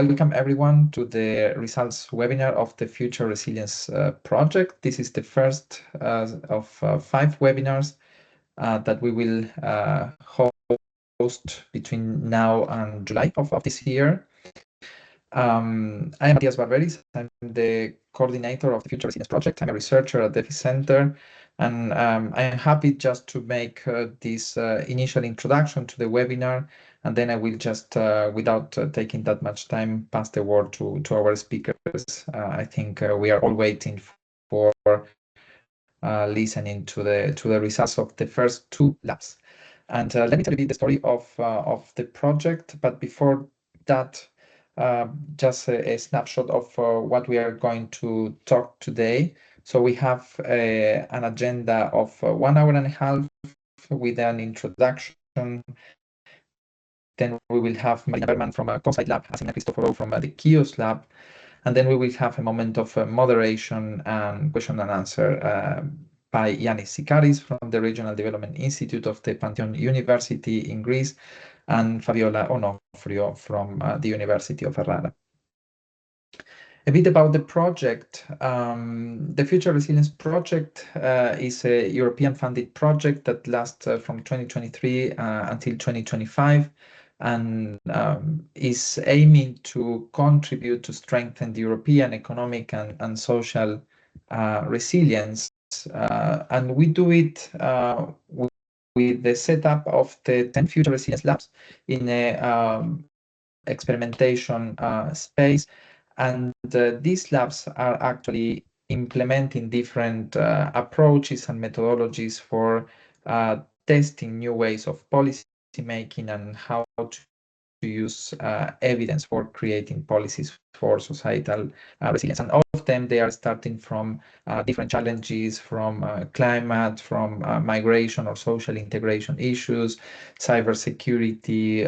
Welcome everyone to the results webinar of the Future Resilience project. This is the first of 5 webinars that we will host between now and July of this year. I am Matías Barberis. I'm the coordinator of the Future Resilience project. I'm a researcher at the Center, and I am happy just to make this initial introduction to the webinar, and then I will just, without taking that much time, pass the word to our speakers. I think we are all waiting for listening to the results of the first 2 labs. And let me tell you the story of the project. But before that, just a snapshot of what we are going to talk today. So we have an agenda of 1 hour and a half with an introduction. Then we will have Marina Berman from COSIGHT lab, Asina Cristoforo from the CHIOS lab, and then we will have a moment of moderation and question and answer by Yannis Sikaris from the Regional Development Institute of the Pantheon University in Greece, and Fabiola Onofrio from the University of Ferrara. A bit about the project. The Future Resilience Project is a European funded project that lasts from 2023 until 2025 and is aiming to contribute to strengthen the European economic and social resilience. And we do it with the setup of the 10 Future Resilience Labs in a experimentation space. And these labs are actually implementing different approaches and methodologies for testing new ways of policy making and how to use evidence for creating policies for societal resilience. And all of them, they are starting from different challenges, from climate, from migration or social integration issues, cybersecurity,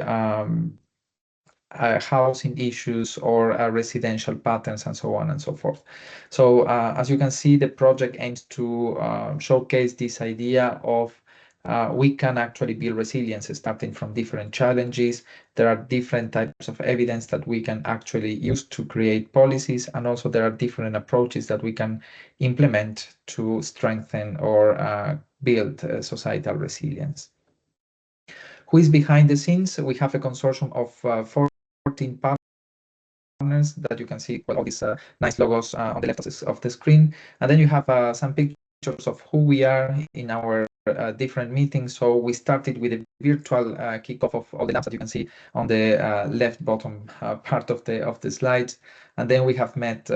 housing issues, or residential patterns, and so on and so forth. So as you can see, the project aims to showcase this idea of we can actually build resilience starting from different challenges. There are different types of evidence that we can actually use to create policies, and also there are different approaches that we can implement to strengthen or build societal resilience. Who is behind the scenes? We have a consortium of 14 partners that you can see, well, all these nice logos on the left of the screen. And then you have some pictures of who we are in our different meetings. So we started with a virtual kickoff of all the labs that you can see on the left bottom part of the slides. And then we have met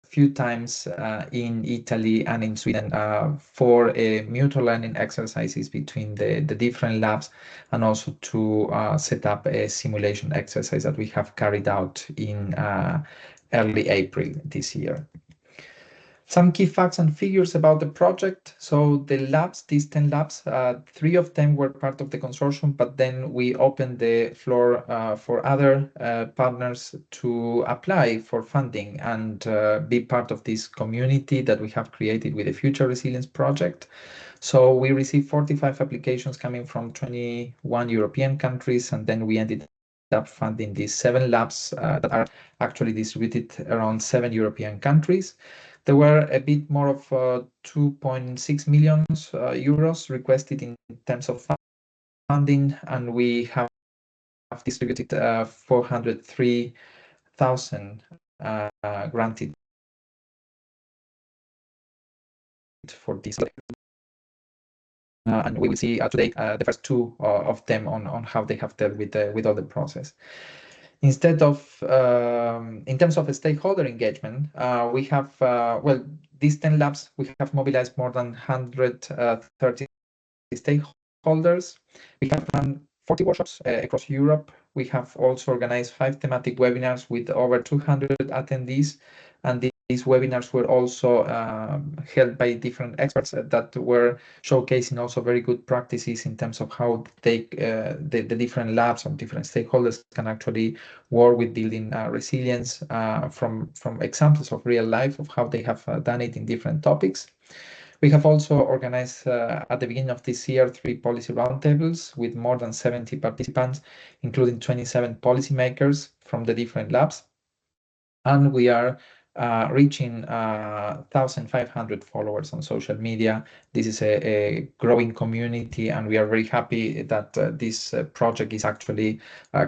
few times in Italy and in Sweden for mutual learning exercises between the different labs, and also to set up a simulation exercise that we have carried out in early April this year. Some key facts and figures about the project. So the labs, these 10 labs, 3 of them were part of the consortium, but then we opened the floor for other partners to apply for funding and be part of this community that we have created with the Future Resilience Project. So we received 45 applications coming from 21 European countries, and then we ended up funding these 7 labs that are actually distributed around 7 European countries. There were a bit more of 2.6 million euros requested in terms of funding, and we have distributed 403,000 granted for this. And we will see today the first 2 of them on how they have dealt with all the process. Instead of, in terms of stakeholder engagement, we have, well, these 10 labs, we have mobilized more than 130 stakeholders. We have run 40 workshops across Europe. We have also organized 5 thematic webinars with over 200 attendees. And these webinars were also held by different experts that were showcasing also very good practices in terms of how they, the different labs or different stakeholders can actually work with building resilience from examples of real life of how they have done it in different topics. We have also organized at the beginning of this year 3 policy roundtables with more than 70 participants, including 27 policymakers from the different labs. And we are reaching 1,500 followers on social media. This is a growing community, and we are very happy that this project is actually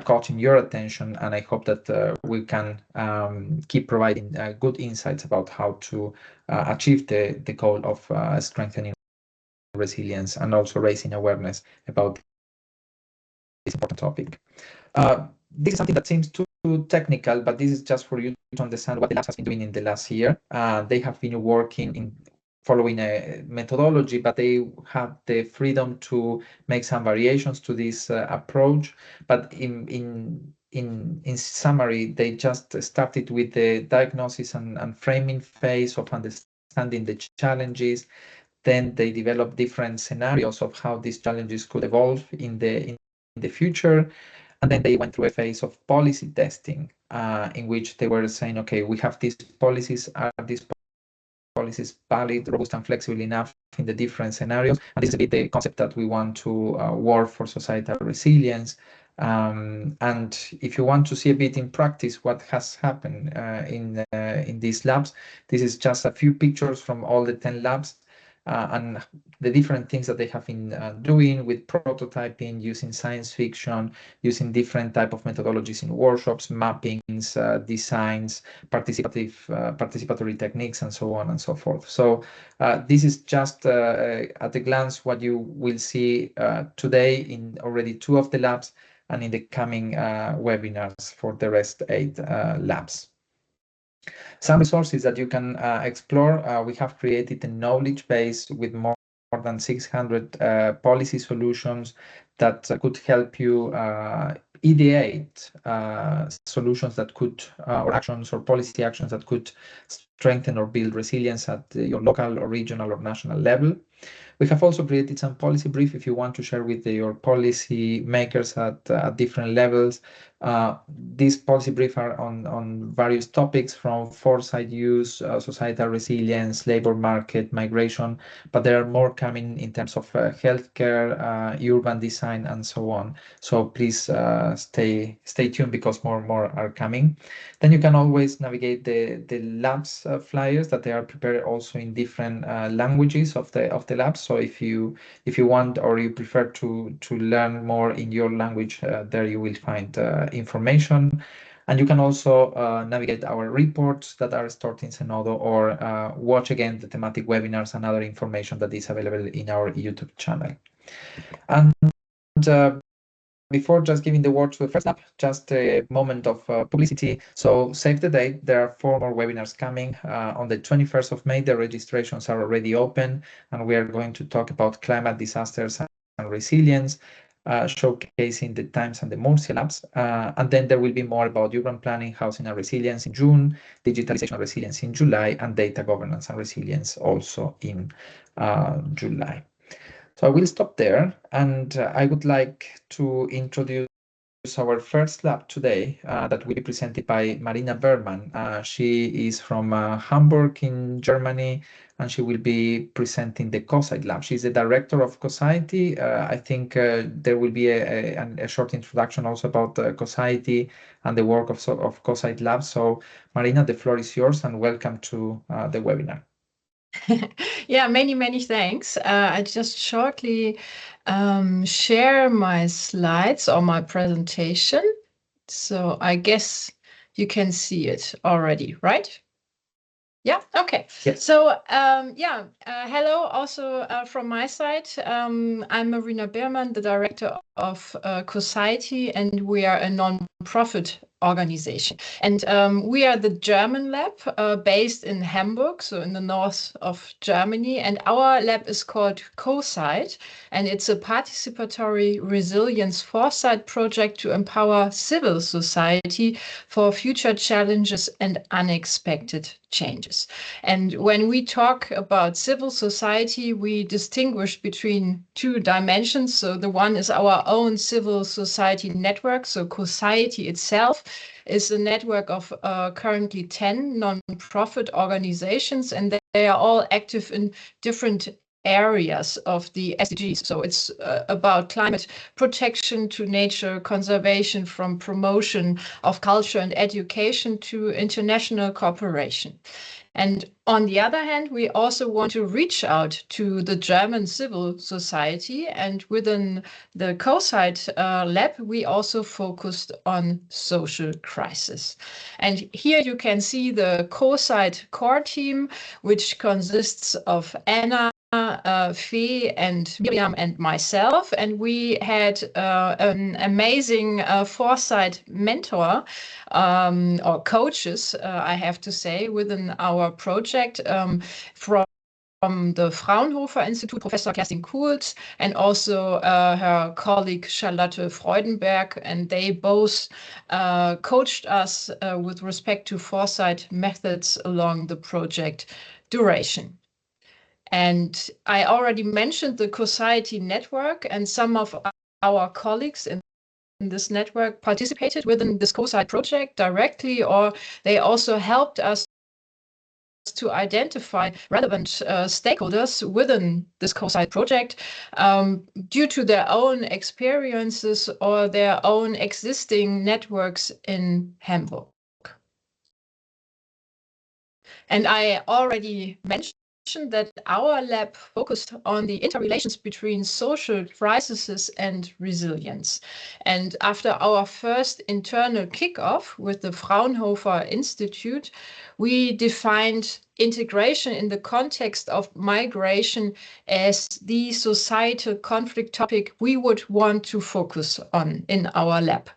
caught in your attention. And I hope that we can keep providing good insights about how to achieve the goal of strengthening resilience and also raising awareness about this important topic. This is something that seems too technical, but this is just for you to understand what the lab has been doing in the last year. They have been working in following a methodology, but they have the freedom to make some variations to this approach. But in summary, they just started with the diagnosis and framing phase of understanding the challenges. Then they developed different scenarios of how these challenges could evolve in the future. And then they went through a phase of policy testing, in which they were saying, okay, we have these policies. Are these policies valid, robust, and flexible enough in the different scenarios? And this is a bit the concept that we want to work for societal resilience. And if you want to see a bit in practice what has happened in these labs, this is just a few pictures from all the 10 labs. And the different things that they have been doing with prototyping, using science fiction, using different type of methodologies in workshops, mappings, designs, participatory techniques, and so on and so forth. So this is just at a glance what you will see today in already 2 of the labs and in the coming webinars for the rest 8 labs. Some resources that you can explore. We have created a knowledge base with more than 600 policy solutions that could help you ideate solutions that could, or actions or policy actions that could strengthen or build resilience at your local or regional or national level. We have also created some policy brief if you want to share with your policy makers at different levels. These policy briefs are on various topics from foresight use, societal resilience, labor market, migration, but there are more coming in terms of healthcare, urban design, and so on. So please stay tuned because more and more are coming. Then you can always navigate the labs flyers that they are prepared also in different languages of the labs. So if you want or you prefer to learn more in your language, there you will find information. And you can also navigate our reports that are stored in Zenodo, or watch again the thematic webinars and other information that is available in our YouTube channel. And before just giving the word to the first lab, just a moment of publicity. So save the date. There are 4 more webinars coming. On the 21st of May, the registrations are already open, and we are going to talk about climate disasters and resilience, showcasing the Times and the Murcia labs. And then there will be more about urban planning, housing and resilience in June, digitalization and resilience in July, and data governance and resilience also in July. So I will stop there, and I would like to introduce our first lab today that will be presented by Marina Berman. She is from Hamburg in Germany, and she will be presenting the COSIGHT lab. She's the director of COSIGHT. I think there will be a short introduction also about COSIGHT and the work of COSIGHT lab. So Marina, the floor is yours, and welcome to the webinar. Yeah, many thanks. I just shortly share my slides or my presentation. So I guess you can see it already, right? Yeah, okay. Yes. So hello also from my side. I'm Marina Beermann, the director of COSIGHT, and we are a non-profit organization. And we are the German lab based in Hamburg, so in the north of Germany. And our lab is called COSIGHT, and it's a participatory resilience foresight project to empower civil society for future challenges and unexpected changes. And when we talk about civil society, we distinguish between 2 dimensions. So the one is our own civil society network, so COSIGHT itself, is a network of currently 10 non-profit organizations, and they are all active in different areas of the SDGs. So it's about climate protection to nature conservation, from promotion of culture and education to international cooperation. And on the other hand, we also want to reach out to the German civil society. And within the COSIGHT lab, we also focused on social crisis. And here you can see the COSIGHT core team, which consists of Anna, Fee and Miriam and myself, and we had an amazing foresight mentor or coaches, I have to say, within our project from the Fraunhofer Institute, Professor Kerstin Kuhls, and also her colleague Charlotte Freudenberg, and they both coached us with respect to foresight methods along the project duration. And I already mentioned the COSIGHT network, and some of our colleagues in this network participated within this COSIGHT project directly, or they also helped us to identify relevant stakeholders within this COSIGHT project due to their own experiences or their own existing networks in Hamburg. And I already mentioned that our lab focused on the interrelations between social crises and resilience. And after our first internal kickoff with the Fraunhofer Institute, we defined integration in the context of migration as the societal conflict topic we would want to focus on in our lab.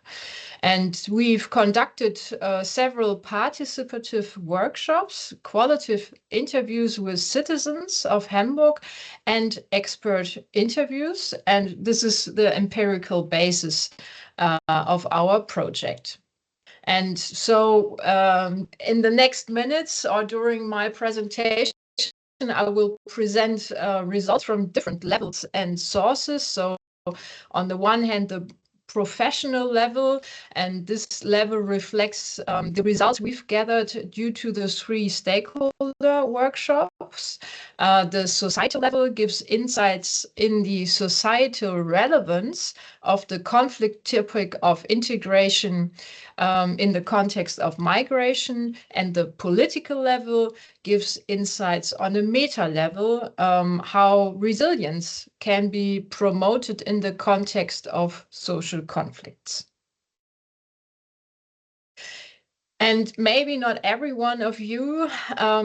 And we've conducted several participative workshops, qualitative interviews with citizens of Hamburg, and expert interviews. And this is the empirical basis of our project. And so in the next minutes or during my presentation, I will present results from different levels and sources. So on the one hand, the professional level, and this level reflects the results we've gathered due to the 3 stakeholder workshops. The societal level gives insights in the societal relevance of the conflict topic of integration in the context of migration, and the political level gives insights on a meta level, how resilience can be promoted in the context of social conflicts. And maybe not every one of you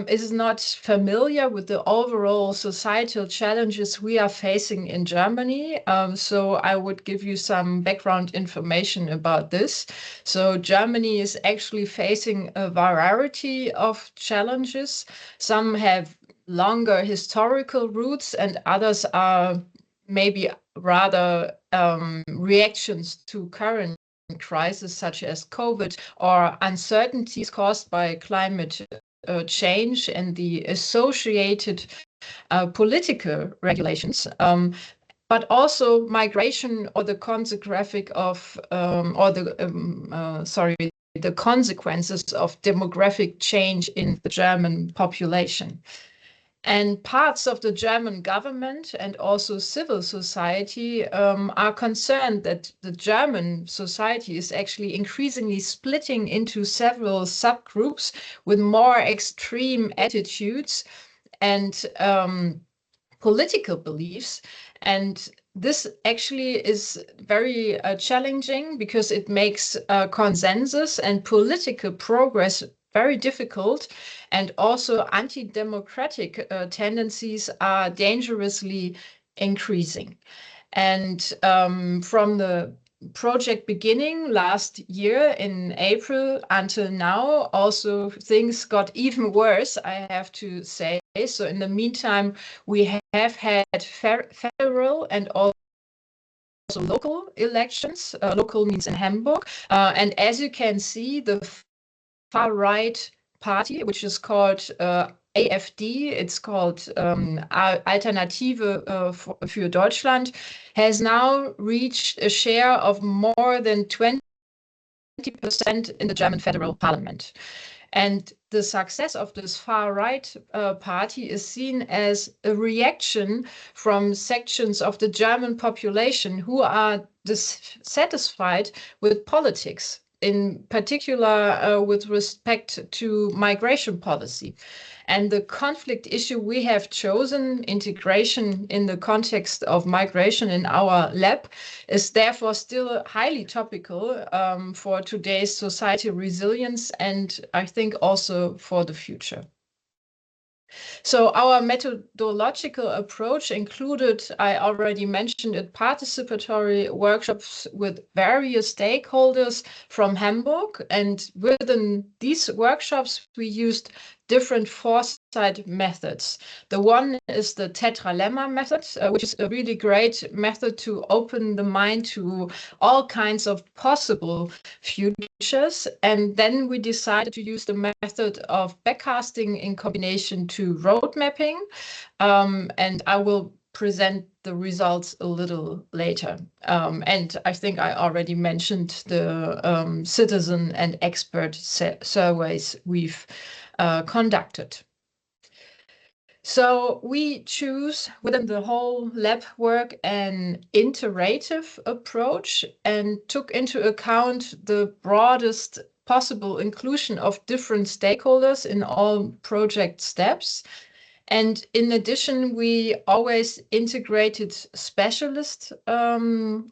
is not familiar with the overall societal challenges we are facing in Germany. So I would give you some background information about this. So Germany is actually facing a variety of challenges. Some have longer historical roots, and others are maybe rather reactions to current crises such as COVID or uncertainties caused by climate change and the associated political regulations, but also migration or the the consequences of demographic change in the German population. And parts of the German government and also civil society are concerned that the German society is actually increasingly splitting into several subgroups with more extreme attitudes and political beliefs. And this actually is very challenging because it makes consensus and political progress very difficult, and also anti-democratic tendencies are dangerously increasing. And from the project beginning last year in April until now, also things got even worse, I have to say. So in the meantime, we have had federal and also local elections. Local means in Hamburg. And as you can see, the far-right party, which is called AfD, it's called Alternative für Deutschland, has now reached a share of more than 20% in the German federal parliament. And the success of this far-right party is seen as a reaction from sections of the German population who are dissatisfied with politics, in particular with respect to migration policy. And the conflict issue we have chosen, integration in the context of migration in our lab, is therefore still highly topical for today's society resilience and I think also for the future. So our methodological approach included, I already mentioned it, participatory workshops with various stakeholders from Hamburg. And within these workshops, we used different foresight methods. The one is the tetralemma method, which is a really great method to open the mind to all kinds of possible futures. And then we decided to use the method of backcasting in combination to road mapping. And I will present the results a little later. And I think I already mentioned the citizen and expert surveys we've conducted. So we choose within the whole lab work an iterative approach and took into account the broadest possible inclusion of different stakeholders in all project steps. And in addition, we always integrated specialist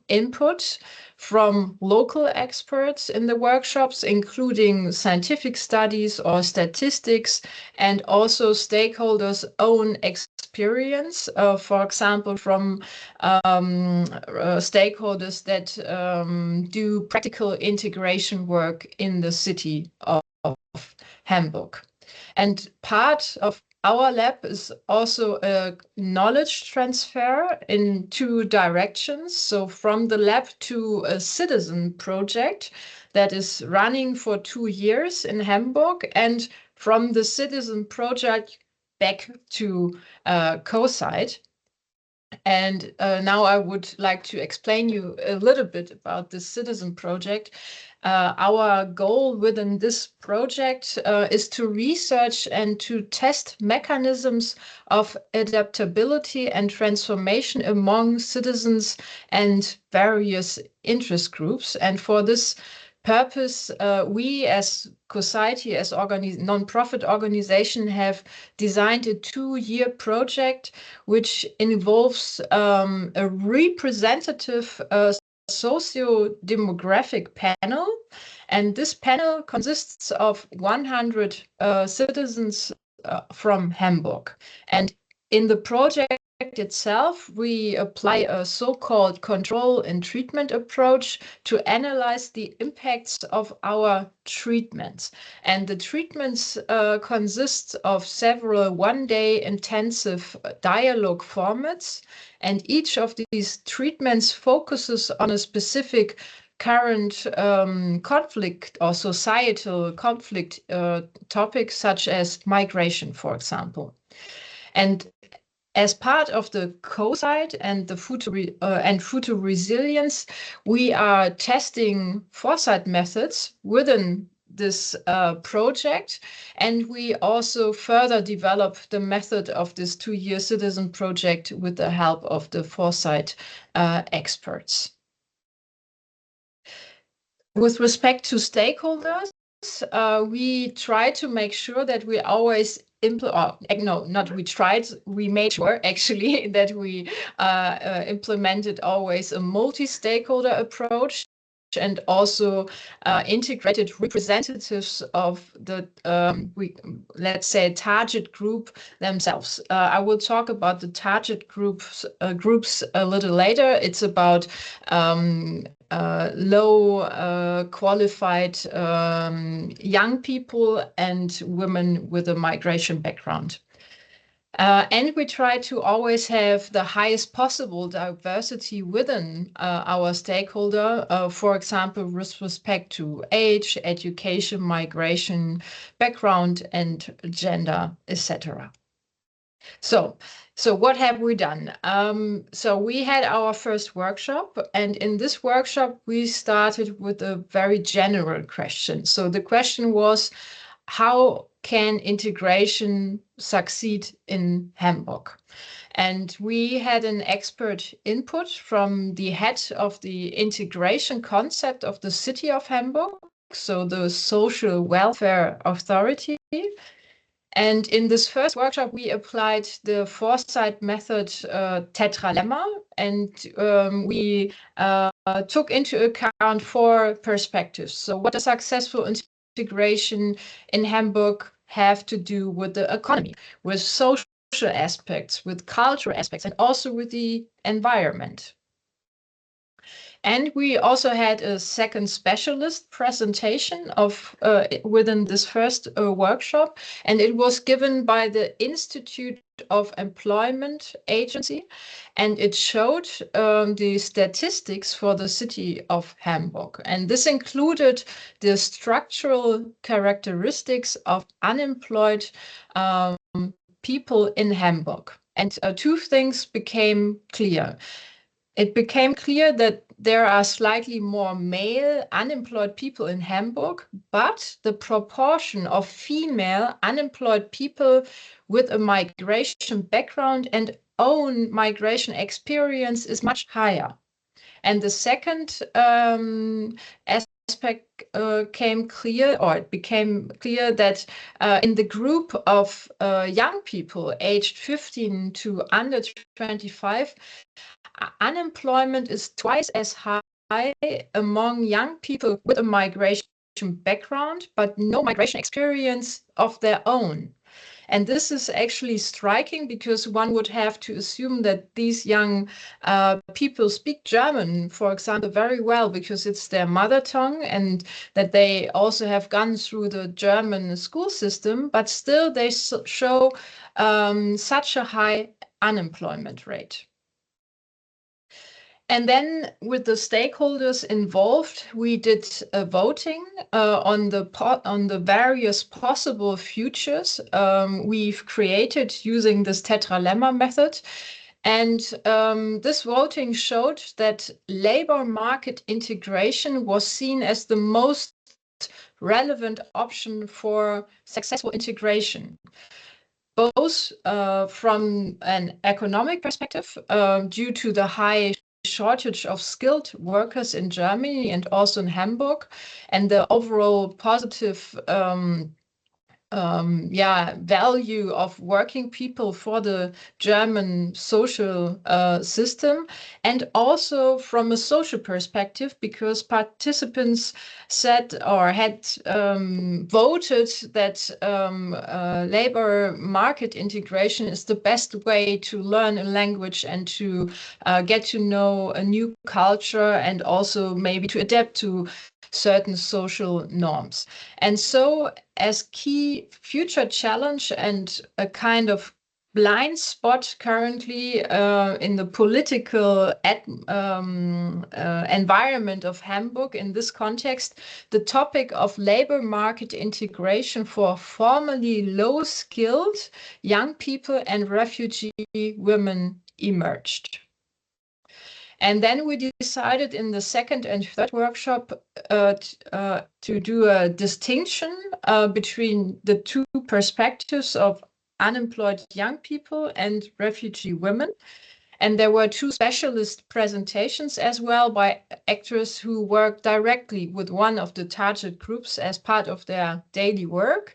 input from local experts in the workshops, including scientific studies or statistics, and also stakeholders' own experience, for example, from stakeholders that do practical integration work in the city of Hamburg. And part of our lab is also a knowledge transfer in two directions. So from the lab to a citizen project that is running for 2 years in Hamburg, and from the citizen project back to COSIGHT. And now I would like to explain you a little bit about the citizen project. Our goal within this project is to research and to test mechanisms of adaptability and transformation among citizens and various interest groups. And for this purpose, we as COSIGHT, as non-profit organization, have designed a 2-year project which involves a representative socio-demographic panel. And this panel consists of 100 citizens from Hamburg. And in the project itself, we apply a so-called control and treatment approach to analyze the impacts of our treatments. And the treatments consist of several one-day intensive dialogue formats. And each of these treatments focuses on a specific current conflict or societal conflict topic, such as migration, for example. And as part of the COSIGHT and the future resilience, we are testing foresight methods within this project, and we also further develop the method of this 2-year citizen project with the help of the foresight experts. With respect to stakeholders, we try to make sure that we always we made sure actually that we implemented always a multi-stakeholder approach and also integrated representatives of the, let's say, target group themselves. I will talk about the target groups a little later. It's about low qualified young people and women with a migration background. And we try to always have the highest possible diversity within our stakeholder, for example, with respect to age, education, migration, background, and gender, etc. So So what have we done? So we had our first workshop, and in this workshop, we started with a very general question. So the question was, how can integration succeed in Hamburg? And we had an expert input from the head of the integration concept of the city of Hamburg, so the Social Welfare Authority. And in this first workshop, we applied the foresight method tetralemma, and we took into account 4 perspectives. So what does successful integration in Hamburg have to do with the economy, with social aspects, with cultural aspects, and also with the environment? And we also had a second specialist presentation of within this first workshop, and it was given by the Institute of Employment Agency, and it showed the statistics for the city of Hamburg. And this included the structural characteristics of unemployed people in Hamburg. And 2 things became clear. It became clear that there are slightly more male unemployed people in Hamburg, but the proportion of female unemployed people with a migration background and own migration experience is much higher. And the second aspect came clear, or it became clear that in the group of young people aged 15 to under 25, unemployment is twice as high among young people with a migration background, but no migration experience of their own. And this is actually striking because one would have to assume that these young people speak German, for example, very well because it's their mother tongue, and that they also have gone through the German school system, but still they show such a high unemployment rate. And then with the stakeholders involved, we did a voting on the various possible futures we've created using this tetralemma method. And this voting showed that labor market integration was seen as the most relevant option for successful integration, both from an economic perspective, due to the high shortage of skilled workers in Germany and also in Hamburg, and the overall positive value of working people for the German social system, and also from a social perspective, because participants said or had voted that labor market integration is the best way to learn a language and to get to know a new culture, and also maybe to adapt to certain social norms. And so as key future challenge and a kind of blind spot currently in the political environment of Hamburg in this context, the topic of labor market integration for formerly low-skilled young people and refugee women emerged. And then we decided in the second and third workshop to do a distinction between the 2 perspectives of unemployed young people and refugee women. And there were 2 specialist presentations as well by actors who work directly with one of the target groups as part of their daily work.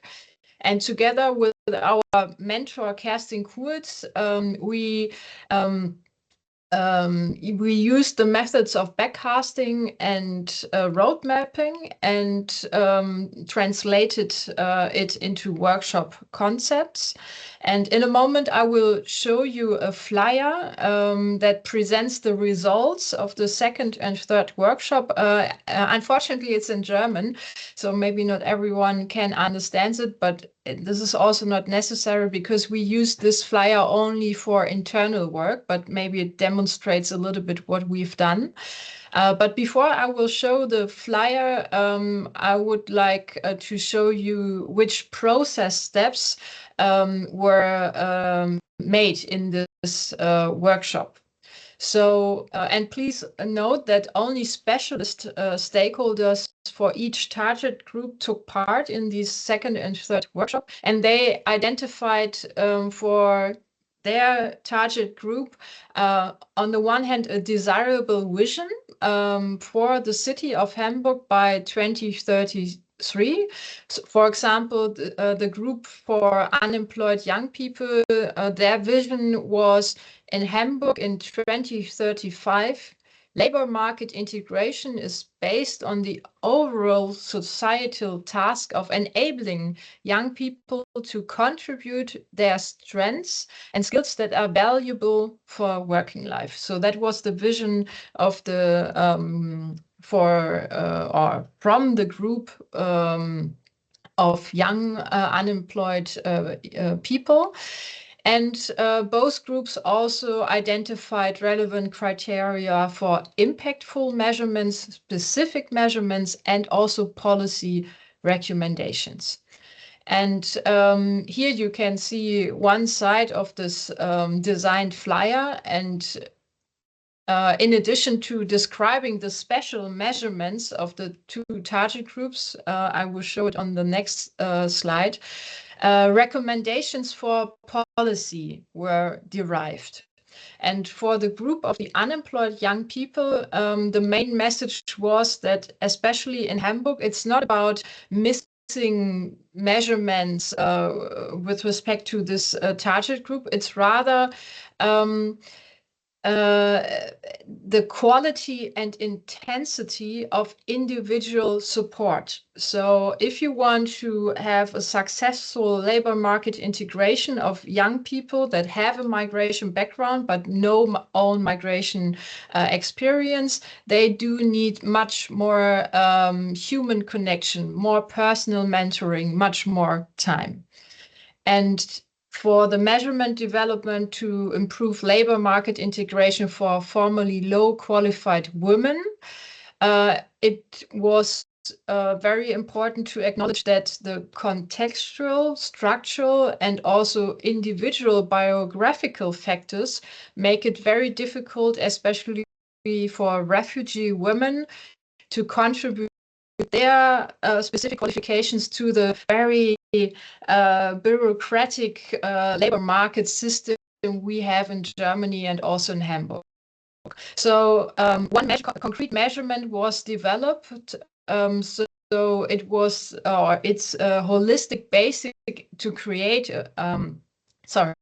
And together with our mentor, Kerstin Kurz, we used the methods of backcasting and road mapping, and translated it into workshop concepts. And in a moment, I will show you a flyer that presents the results of the second and third workshop. Unfortunately, it's in German, so maybe not everyone can understand it, but this is also not necessary because we use this flyer only for internal work, but maybe it demonstrates a little bit what we've done. But before I will show the flyer, I would like to show you which process steps were made in this workshop. So, and please note that only specialist stakeholders for each target group took part in this second and third workshop, and they identified for their target group, on the one hand, a desirable vision for the city of Hamburg by 2033. So, for example, the group for unemployed young people, their vision was in Hamburg in 2035, labor market integration is based on the overall societal task of enabling young people to contribute their strengths and skills that are valuable for working life. So that was the vision of the or from the group of young unemployed people. And both groups also identified relevant criteria for impactful measurements, specific measurements, and also policy recommendations. And here you can see one side of this designed flyer. And in addition to describing the special measurements of the two target groups, I will show it on the next slide. Recommendations for policy were derived. And for the group of the unemployed young people, the main message was that, especially in Hamburg, it's not about missing measurements with respect to this target group. It's rather the quality and intensity of individual support. So if you want to have a successful labor market integration of young people that have a migration background but no own migration experience, they do need much more human connection, more personal mentoring, much more time. And for the measurement development to improve labor market integration for formerly low qualified women, it was very important to acknowledge that the contextual, structural, and also individual biographical factors make it very difficult, especially for refugee women, to contribute their specific qualifications to the very bureaucratic labor market system we have in Germany and also in Hamburg. So one concrete measurement was developed. So it was, it's a holistic basic to create, sorry,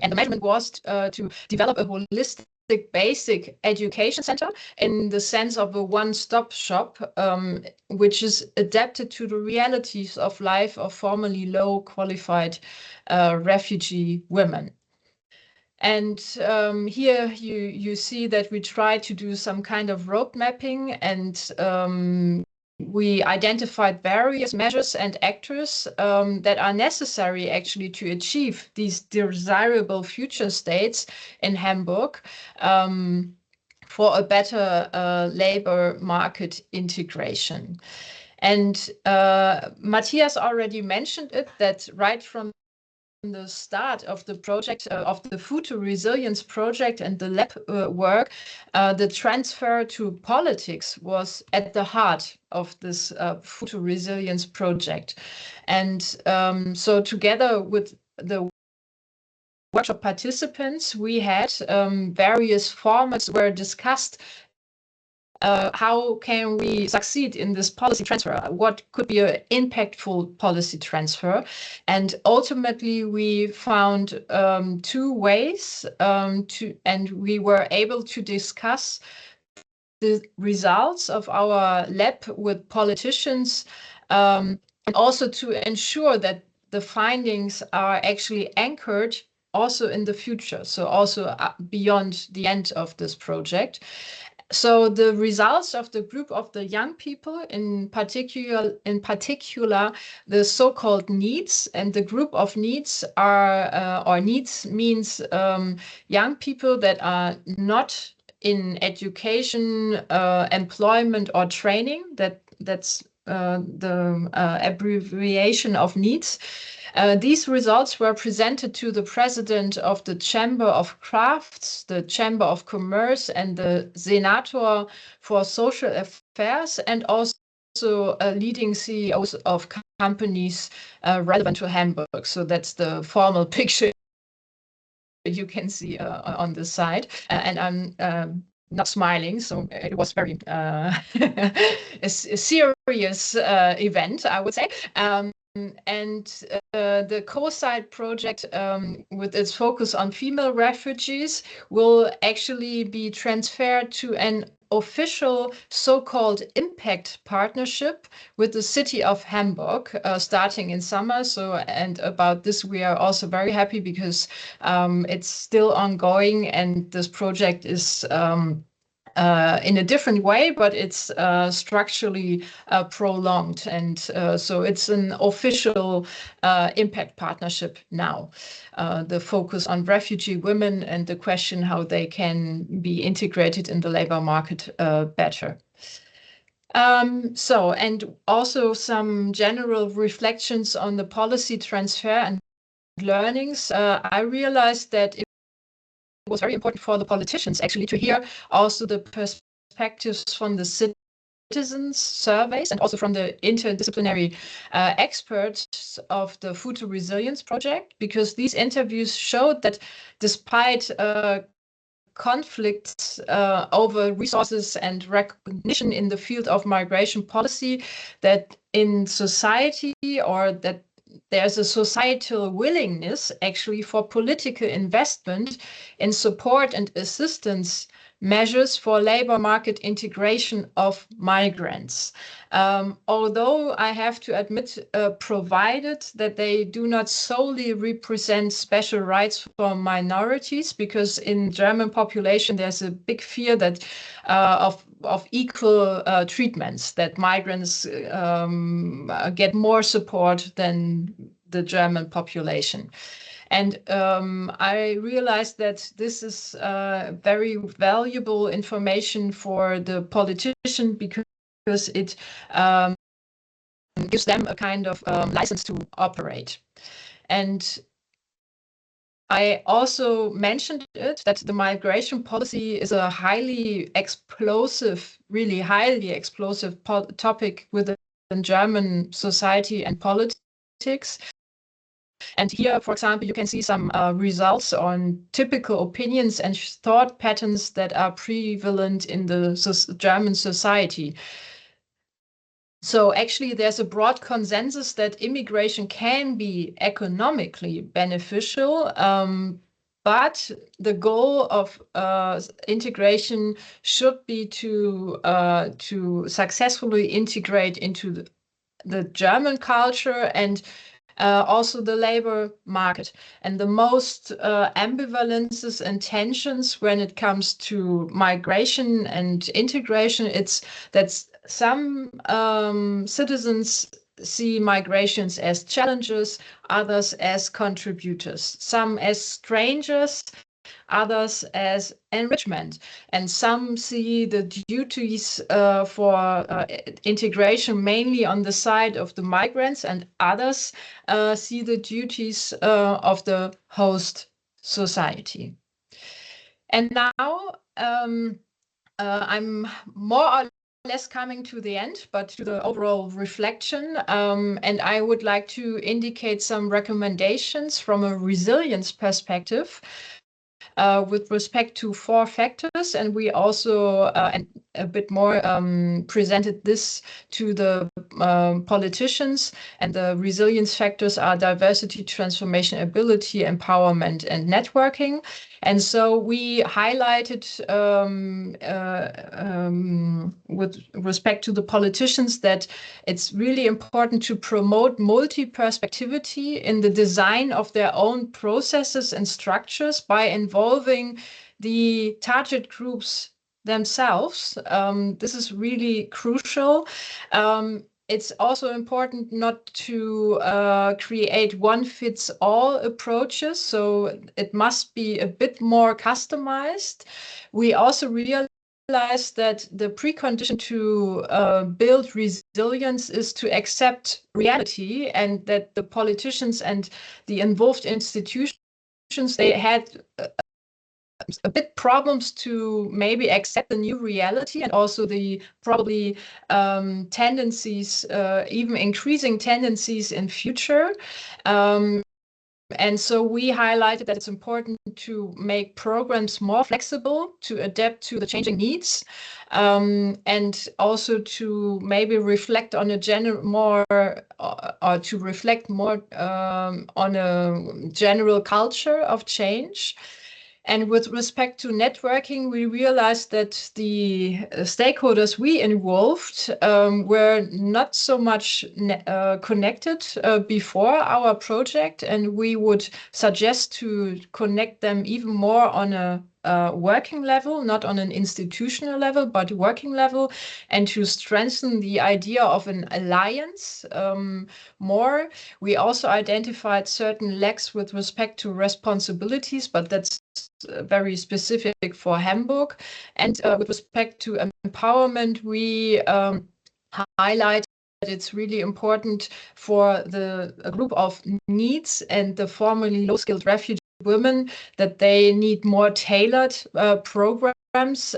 and the measurement was to develop a holistic basic education center in the sense of a one-stop shop, which is adapted to the realities of life of formerly low qualified refugee women. And here you see that we try to do some kind of road mapping, and we identified various measures and actors that are necessary actually to achieve these desirable future states in Hamburg for a better labor market integration. And Matthias already mentioned it, that right from the start of the project, of the Future Resilience project and the lab work, the transfer to politics was at the heart of this Future Resilience project. And so together with the workshop participants, we had various formats were discussed. How can we succeed in this policy transfer? What could be an impactful policy transfer? And ultimately, we found two ways and we were able to discuss the results of our lab with politicians, and also to ensure that the findings are actually anchored also in the future, so also beyond the end of this project. So the results of the group of the young people, in particular, the so-called needs, and the group of needs are, or needs means young people that are not in education, employment, or training. That's abbreviation of needs. These results were presented to the president of the Chamber of Crafts, the Chamber of Commerce, and the Senator for Social Affairs, and also leading CEOs of companies relevant to Hamburg. So that's the formal picture you can see on the side. And I'm not smiling, so it was very a serious event, I would say. And the COSIGHT project, with its focus on female refugees, will actually be transferred to an official so-called impact partnership with the city of Hamburg, starting in summer. So, and about this, we are also very happy because it's still ongoing, and this project is in a different way, but it's structurally prolonged. And so it's an official impact partnership now. The focus on refugee women and the question how they can be integrated in the labor market better. And also some general reflections on the policy transfer and learnings. I realized that it was very important for the politicians actually to hear also the perspectives from the citizens surveys and also from the interdisciplinary experts of the Food to Resilience project, because these interviews showed that despite conflicts over resources and recognition in the field of migration policy, that in society, or that there's a societal willingness actually for political investment in support and assistance measures for labor market integration of migrants. Although I have to admit, provided that they do not solely represent special rights for minorities, because in German population there's a big fear that of equal treatments, that migrants get more support than the German population. And I realized that this is very valuable information for the politician, because it gives them a kind of license to operate. And I also mentioned it, that the migration policy is a highly explosive, really highly explosive topic within German society and politics. And here, for example, you can see some results on typical opinions and thought patterns that are prevalent in the German society. So actually, there's a broad consensus that immigration can be economically beneficial, but the goal of integration should be to successfully integrate into the German culture and also the labor market. And the most ambivalences and tensions when it comes to migration and integration, it's that some citizens see migrations as challenges, others as contributors, some as strangers, others as enrichment, and some see the duties for integration mainly on the side of the migrants, and others see the duties of the host society. And now I'm more or less coming to the end, but to the overall reflection. And I would like to indicate some recommendations from a resilience perspective with respect to 4 factors. And we also, and a bit more, presented this to the politicians. And the resilience factors are diversity, transformation, ability, empowerment, and networking. And so we highlighted with respect to the politicians that it's really important to promote multi-perspectivity in the design of their own processes and structures by involving the target groups themselves. This is really crucial. It's also important not to create one-fits-all approaches, so it must be a bit more customized. We also realize that the precondition to build resilience resilience is to accept reality, and that the politicians and the involved institutions, they had a bit problems to maybe accept the new reality, and also the probably tendencies, even increasing tendencies in future. And so we highlighted that it's important to make programs more flexible, to adapt to the changing needs, and also to maybe reflect on a to reflect more on a general culture of change. And with respect to networking, we realized that the stakeholders we involved were not so much connected before our project, and we would suggest to connect them even more on a working level, not on an institutional level, but working level, and to strengthen the idea of an alliance more. We also identified certain lacks with respect to responsibilities, but that's very specific for Hamburg. And with respect to empowerment, we highlight that it's really important for a group of needs and the formerly low-skilled refugee women, that they need more tailored programs.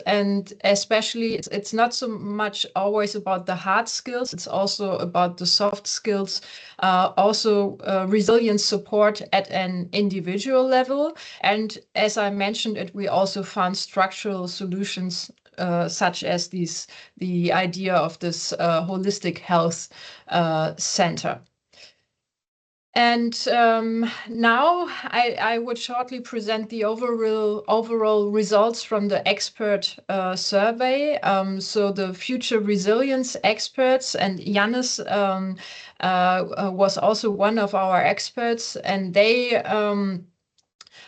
And especially, it's not so much always about the hard skills, it's also about the soft skills, also resilience support at an individual level. And as I mentioned it, we also found structural solutions such as the idea of this holistic health center. And now I would shortly present the overall results from the expert survey. So the future resilience experts, and Jannis was also one of our experts, and they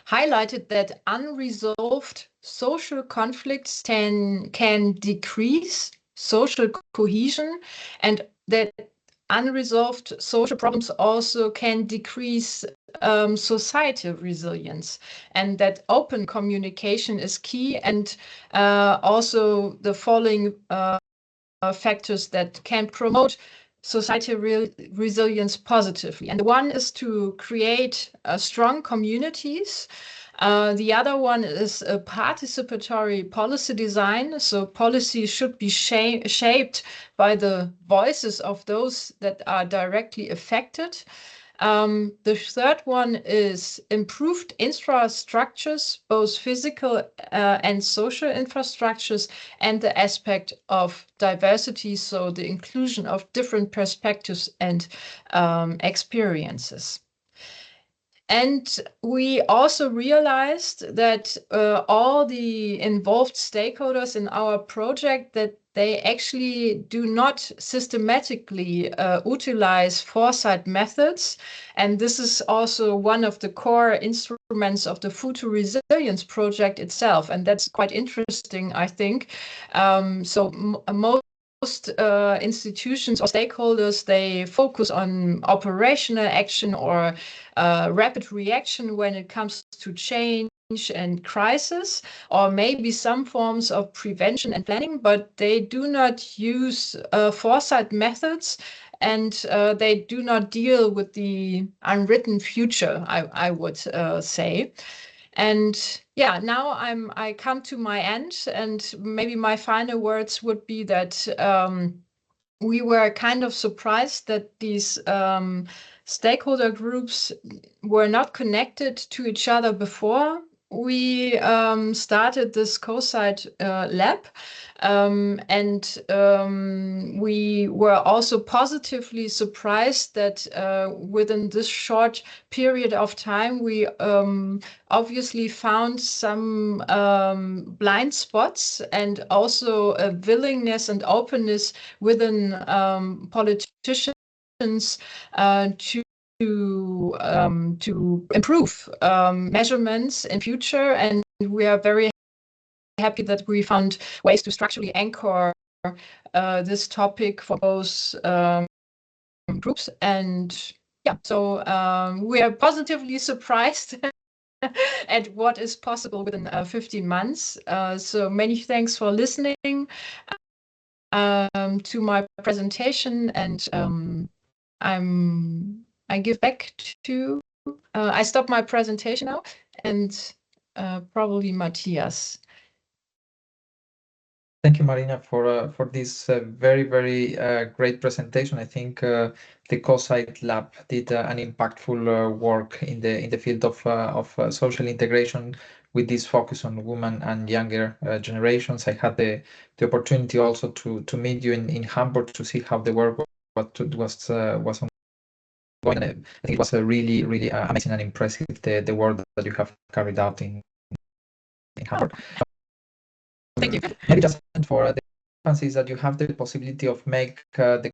highlighted that unresolved social conflicts can decrease social cohesion, and that unresolved social problems also can decrease societal resilience, and that open communication is key, and also the following factors that can promote societal resilience positively. And the one is to create strong communities. The other one is a participatory policy design. So policies should be shaped by the voices of those that are directly affected. The third one is improved infrastructures, both physical and social infrastructures, and the aspect of diversity, so the inclusion of different perspectives and experiences. And we also realized that all the involved stakeholders in our project, that they actually do not systematically utilize foresight methods. And this is also one of the core instruments of the Future Resilience project itself. And that's quite interesting, I think. So most institutions or stakeholders, they focus on operational action or rapid reaction when it comes to change and crisis, or maybe some forms of prevention and planning, but they do not use foresight methods, and they do not deal with the unwritten future, I would say. And yeah, now I come to my end, and maybe my final words would be that we were kind of surprised that these stakeholder groups were not connected to each other before we started this COSIGHT lab. And we were also positively surprised that within this short period of time, we obviously found some blind spots, and also a willingness and openness within politicians to improve measurements in future. And we are very happy that we found ways to structurally anchor this topic for both groups. And yeah, so we are positively surprised at what is possible within 15 months. So many thanks for listening. to my presentation, and I give back to. I stop my presentation now, and probably Matthias. Thank you, Marina, for this very, very great presentation. I think the COSIGHT lab did an impactful work in the field of social integration with this focus on women and younger generations. I had the opportunity also to meet you in Hamburg to see how the work was ongoing. And I think it was a really, really amazing and impressive the work that you have carried out in Hamburg. Thank you. Maybe just for the is that you have the possibility of make the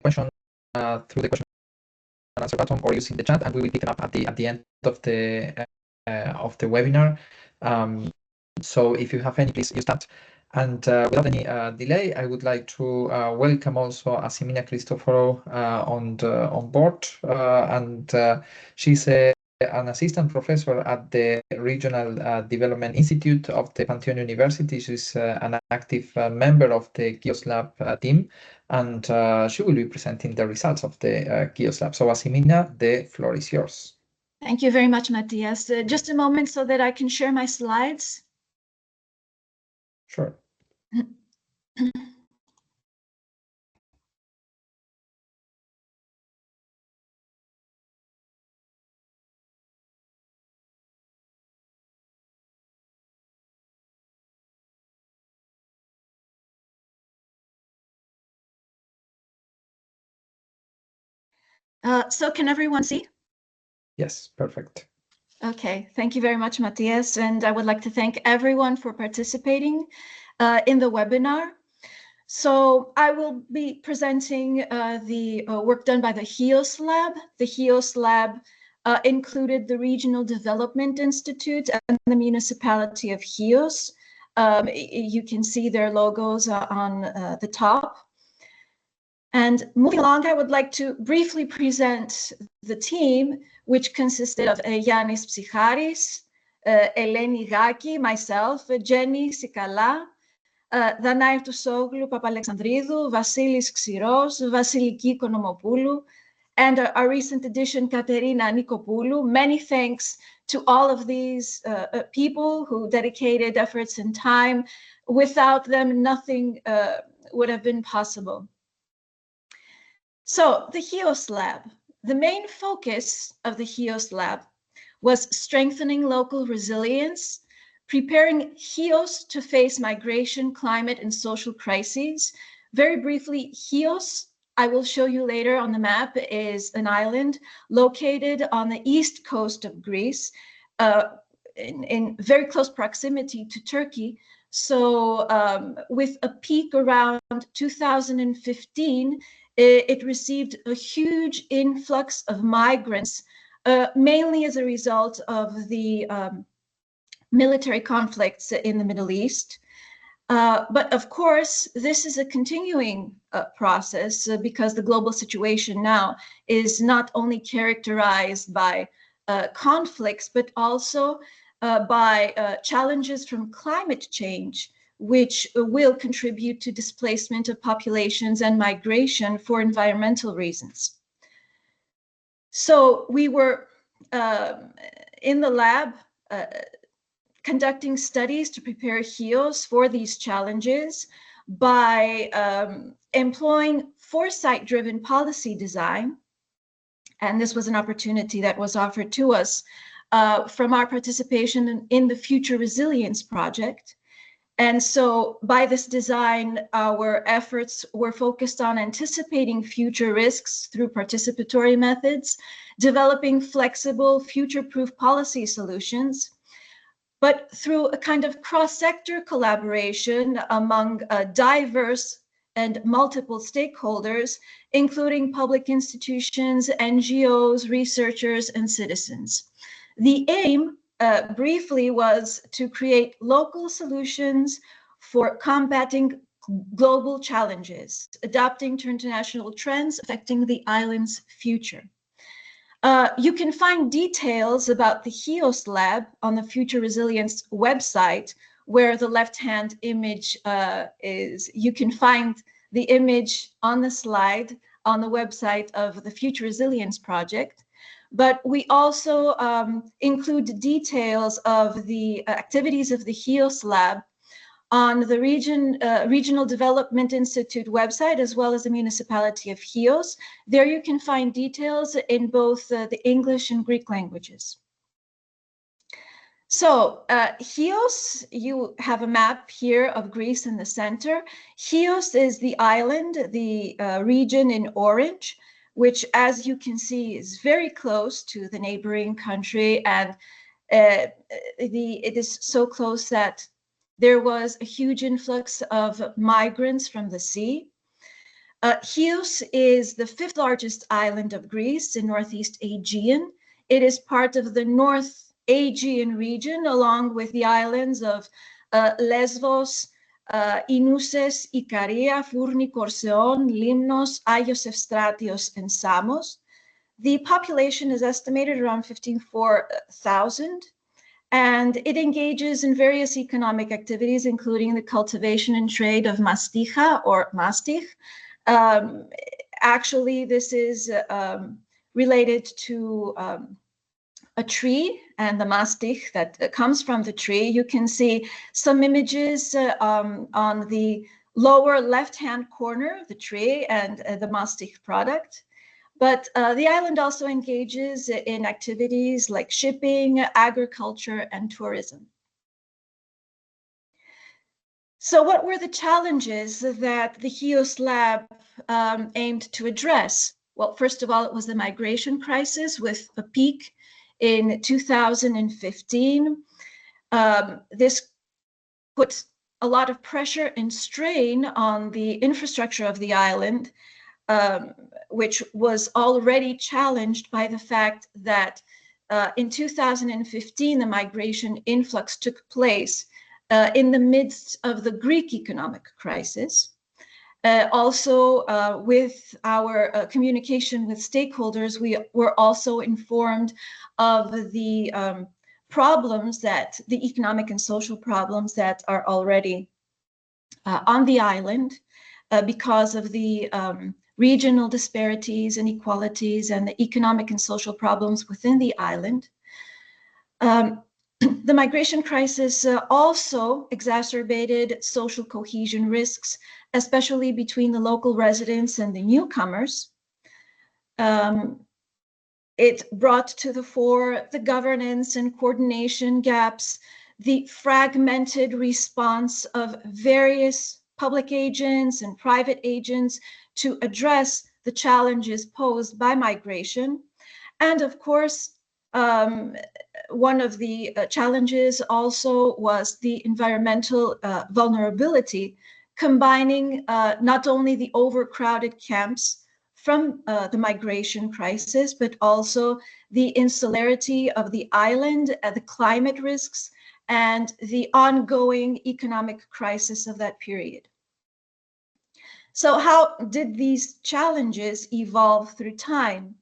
question through the question and answer button or using the chat, and we will pick them up at the end of the webinar. So if you have any, please use that. And without any delay, I would like to welcome also Asimina Christoforou on board, and she's an assistant professor at the Regional Development Institute of the Pantheon University. She's an active member of the CHIOS Lab team, and she will be presenting the results of the CHIOS Lab. So Asimina, the floor is yours. Thank you very much, Matthias. Just a moment so that I can share my slides. Sure. So can everyone see? Yes, perfect. Okay, thank you very much, Matthias. And I would like to thank everyone for participating in the webinar. So I will be presenting the work done by the CHIOS Lab. The CHIOS Lab included the Regional Development Institute and the municipality of CHIOS. You can see their logos on the top. And moving along, I would like to briefly present the team, which consisted of Yannis Psycharis, Eleni Gaki, myself, Jenny Sikala, Danair Tousoglu, Papalexandridou, Vasilis Xiros, Vasiliki Konomopoulou, and our recent addition, Katerina Nikopoulou. Many thanks to all of these people who dedicated efforts and time. Without them, nothing would have been possible. So the CHIOS Lab, the main focus of the CHIOS Lab was strengthening local resilience, preparing CHIOS to face migration, climate, and social crises. Very briefly, CHIOS, I will show you later on the map, is an island located on the east coast of Greece, in very close proximity to Turkey. So with a peak around 2015, it received a huge influx of migrants, mainly as a result of the military conflicts in the Middle East. But of course, this is a continuing process because the global situation now is not only characterized by conflicts, but also by challenges from climate change, which will contribute to displacement of populations and migration for environmental reasons. So we were in the lab conducting studies to prepare CHIOS for these challenges by employing foresight-driven policy design. And this was an opportunity that was offered to us from our participation in the Future Resilience Project. And so by this design, our efforts were focused on anticipating future risks through participatory methods, developing flexible, future-proof policy solutions, but through a kind of cross-sector collaboration among diverse and multiple stakeholders, including public institutions, NGOs, researchers, and citizens. The aim, briefly, was to create local solutions for combating global challenges, adapting to international trends affecting the island's future. You can find details about the CHIOS Lab on the Future Resilience website, where the left-hand image is, you can find the image on the slide on the website of the Future Resilience Project. But we also include details of the activities of the CHIOS Lab on the Regional Development Institute website, as well as the municipality of CHIOS. There you can find details in both the English and Greek languages. So CHIOS, you have a map here of Greece in the center. CHIOS is the island, the region in orange, which, as you can see, is very close to the neighboring country, and it is so close that there was a huge influx of migrants from the sea. Chios is the 5th largest island of Greece in Northeast Aegean. It is part of the North Aegean region, along with the islands of Lesbos, Inouses, Ikaria, Fourni, Corseon, Limnos, Agios Evstratios, and Samos. The population is estimated around 54,000. And it engages in various economic activities, including the cultivation and trade of masticha or mastich. Actually, this is related to a tree and the mastich that comes from the tree. You can see some images on the lower left-hand corner of the tree and the mastich product. But the island also engages in activities like shipping, agriculture, and tourism. So what were the challenges that the CHIOS Lab aimed to address? Well, first of all, it was the migration crisis with a peak in 2015. This put a lot of pressure and strain on the infrastructure of the island, which was already challenged by the fact that in 2015, the migration influx took place in the midst of the Greek economic crisis. Also, with our communication with stakeholders, we were also informed of the problems that the economic and social problems that are already on the island because of the regional disparities, inequalities, and the economic and social problems within the island. The migration crisis also exacerbated social cohesion risks, especially between the local residents and the newcomers. It brought to the fore the governance and coordination gaps, the fragmented response of various public agents and private agents to address the challenges posed by migration. And of course, one of the challenges also was the environmental vulnerability, combining not only the overcrowded camps from the migration crisis, but also the insularity of the island, the climate risks, and the ongoing economic crisis of that period. So how did these challenges evolve through time?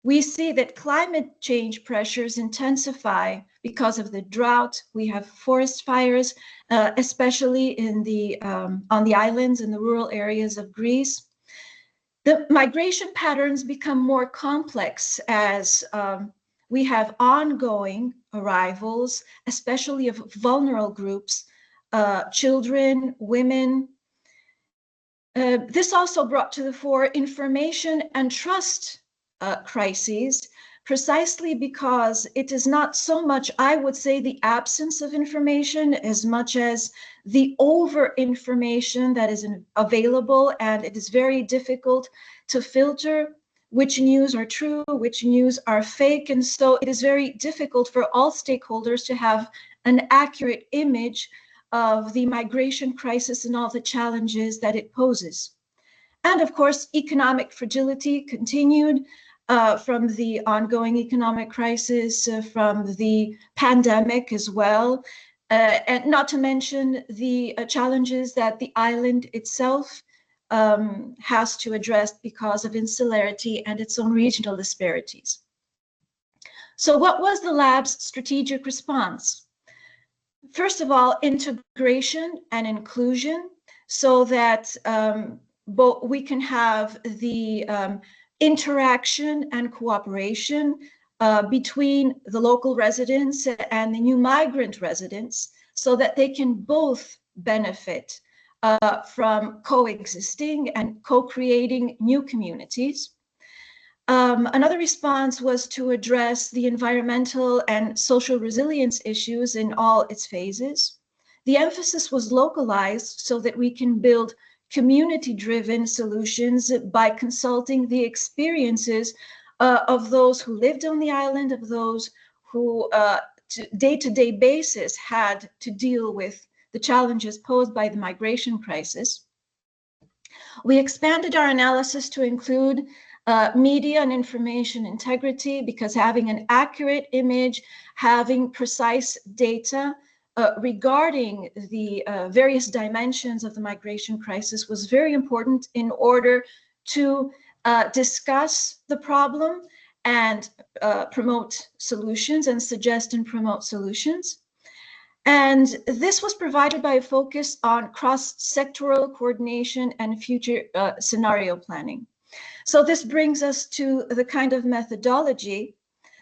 We see that climate change pressures intensify because of the drought. We have forest fires, especially in on the islands and the rural areas of Greece. The migration patterns become more complex as we have ongoing arrivals, especially of vulnerable groups, children, women. This also brought to the fore information and trust crises, precisely because it is not so much, I would say, the absence of information as much as the over-information that is available, and it is very difficult to filter which news are true, which news are fake, and so it is very difficult for all stakeholders to have an accurate image of the migration crisis and all the challenges that it poses. And of course, economic fragility continued from the ongoing economic crisis, from the pandemic as well, and not to mention the challenges that the island itself has to address because of insularity and its own regional disparities. So what was the lab's strategic response? first of all, integration and inclusion, so that both we can have the interaction and cooperation between the local residents and the new migrant residents, so that they can both benefit from coexisting and co-creating new communities. Another response was to address the environmental and social resilience issues in all its phases. The emphasis was localized so that we can build community-driven solutions by consulting the experiences of those who lived on the island, of those who day-to-day basis had to deal with the challenges posed by the migration crisis. We expanded our analysis to include media and information integrity, because having an accurate image, having precise data regarding the various dimensions of the migration crisis was very important in order to discuss the problem and promote solutions, and suggest and promote solutions. And this was provided by a focus on cross-sectoral coordination and future scenario planning. So this brings us to the kind of methodology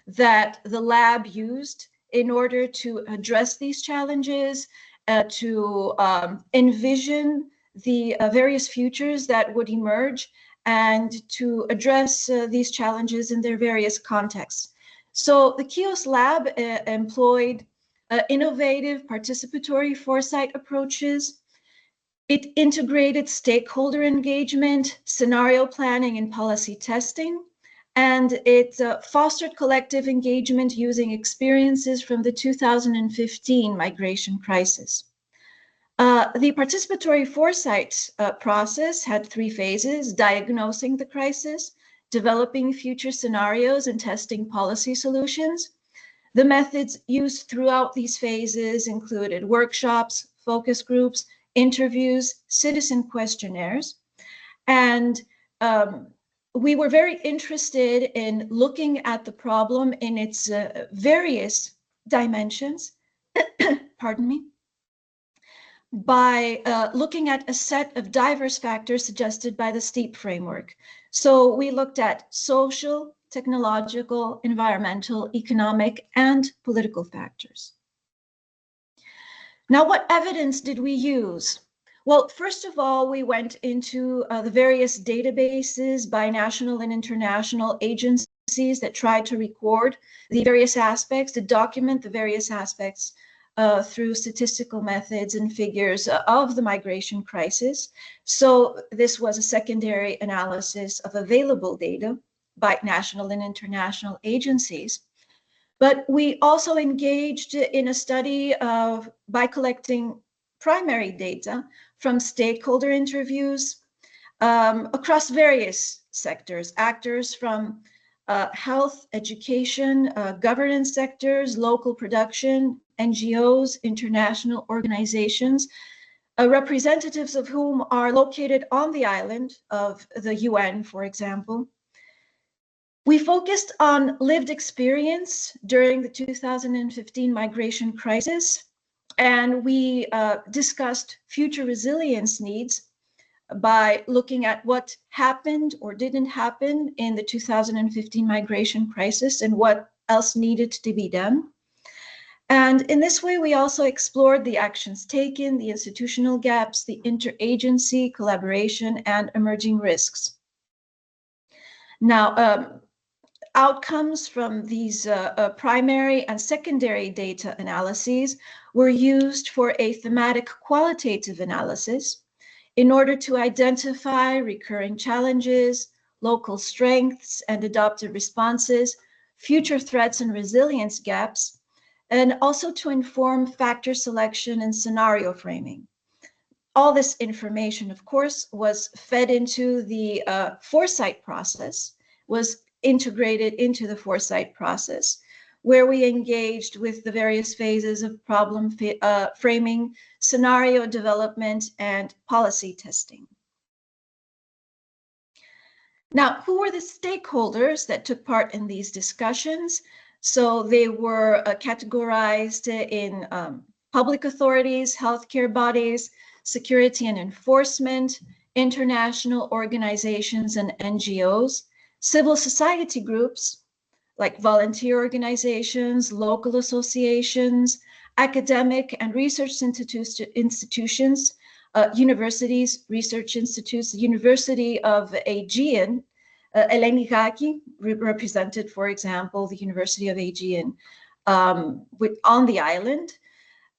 that the lab used in order to address these challenges, to envision the various futures that would emerge, and to address these challenges in their various contexts. So the CHIOS lab employed innovative participatory foresight approaches. It integrated stakeholder engagement, scenario planning, and policy testing, and it fostered collective engagement using experiences from the 2015 migration crisis. The participatory foresight process had 3 phases: diagnosing the crisis, developing future scenarios, and testing policy solutions. The methods used throughout these phases included workshops, focus groups, interviews, citizen questionnaires. And we were very interested in looking at the problem in its various dimensions, pardon me, by looking at a set of diverse factors suggested by the STEEP framework. So we looked at social, technological, environmental, economic, and political factors. Now, what evidence did we use? Well, first of all, we went into the various databases by national and international agencies that tried to record the various aspects, to document the various aspects through statistical methods and figures of the migration crisis. So this was a secondary analysis of available data by national and international agencies. But we also engaged in a study by collecting primary data from stakeholder interviews across various sectors, actors from health, education, governance sectors, local production, NGOs, international organizations, representatives of whom are located on the island of the UN, for example. We focused on lived experience during the 2015 migration crisis, and we discussed future resilience needs by looking at what happened or didn't happen in the 2015 migration crisis and what else needed to be done. And in this way, we also explored the actions taken, the institutional gaps, the interagency collaboration, and emerging risks. Now, outcomes from these primary and secondary data analyses were used for a thematic qualitative analysis in order to identify recurring challenges, local strengths and adopted responses, future threats and resilience gaps, and also to inform factor selection and scenario framing. All this information, of course, was fed into the foresight process, was integrated into the foresight process, where we engaged with the various phases of problem framing, scenario development, and policy testing. Now, who were the stakeholders that took part in these discussions? So they were categorized in public authorities, healthcare bodies, security and enforcement, international organizations and NGOs, civil society groups like volunteer organizations, local associations, academic and research institutions, universities, research institutes, the University of Aegean, Eleni Gaki represented, for example, the University of Aegean on the island,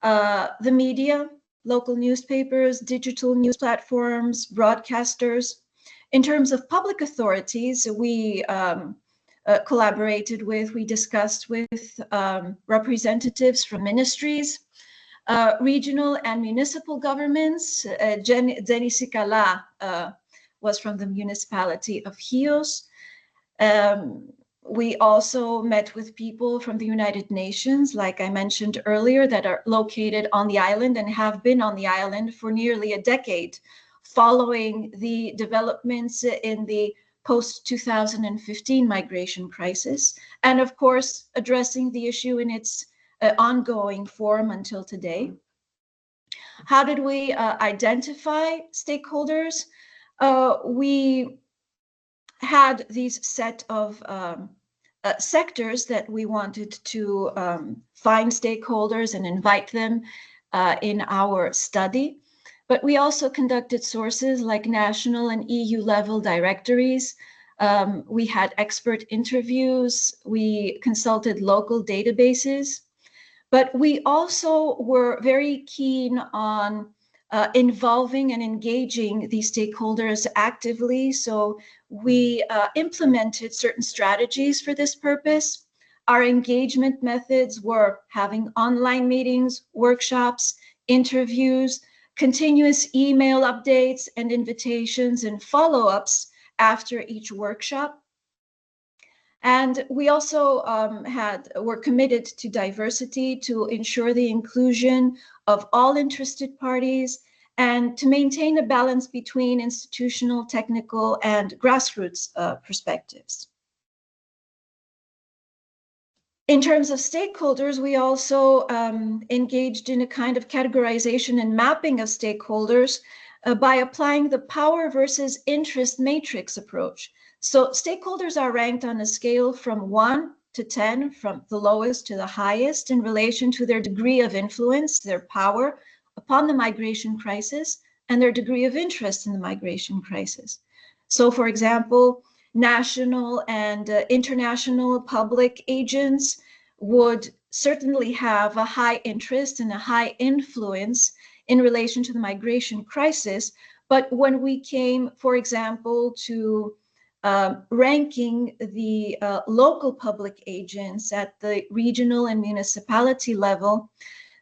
the media, local newspapers, digital news platforms, broadcasters. In terms of public authorities, we collaborated with, we discussed with representatives from ministries, regional and municipal governments. Zeni Sikala was from the municipality of CHIOS. We also met with people from the United Nations, like I mentioned earlier, that are located on the island and have been on the island for nearly a decade, following the developments in the post-2015 migration crisis, and of course, addressing the issue in its ongoing form until today. How did we identify stakeholders? We had these set of sectors that we wanted to find stakeholders and invite them in our study. But we also conducted sources like national and EU level directories. We had expert interviews. We consulted local databases. But we also were very keen on involving and engaging these stakeholders actively. So we implemented certain strategies for this purpose. Our engagement methods were having online meetings, workshops, interviews, continuous email updates and invitations and follow-ups after each workshop. And we also were committed to diversity, to ensure the inclusion of all interested parties and to maintain a balance between institutional, technical, and grassroots perspectives. In terms of stakeholders, we also engaged in a kind of categorization and mapping of stakeholders by applying the power versus interest matrix approach. So stakeholders are ranked on a scale from 1 to 10, from the lowest to the highest, in relation to their degree of influence, their power upon the migration crisis, and their degree of interest in the migration crisis. So, for example, national and international public agents would certainly have a high interest and a high influence in relation to the migration crisis. But when we came, for example, to ranking the local public agents at the regional and municipality level,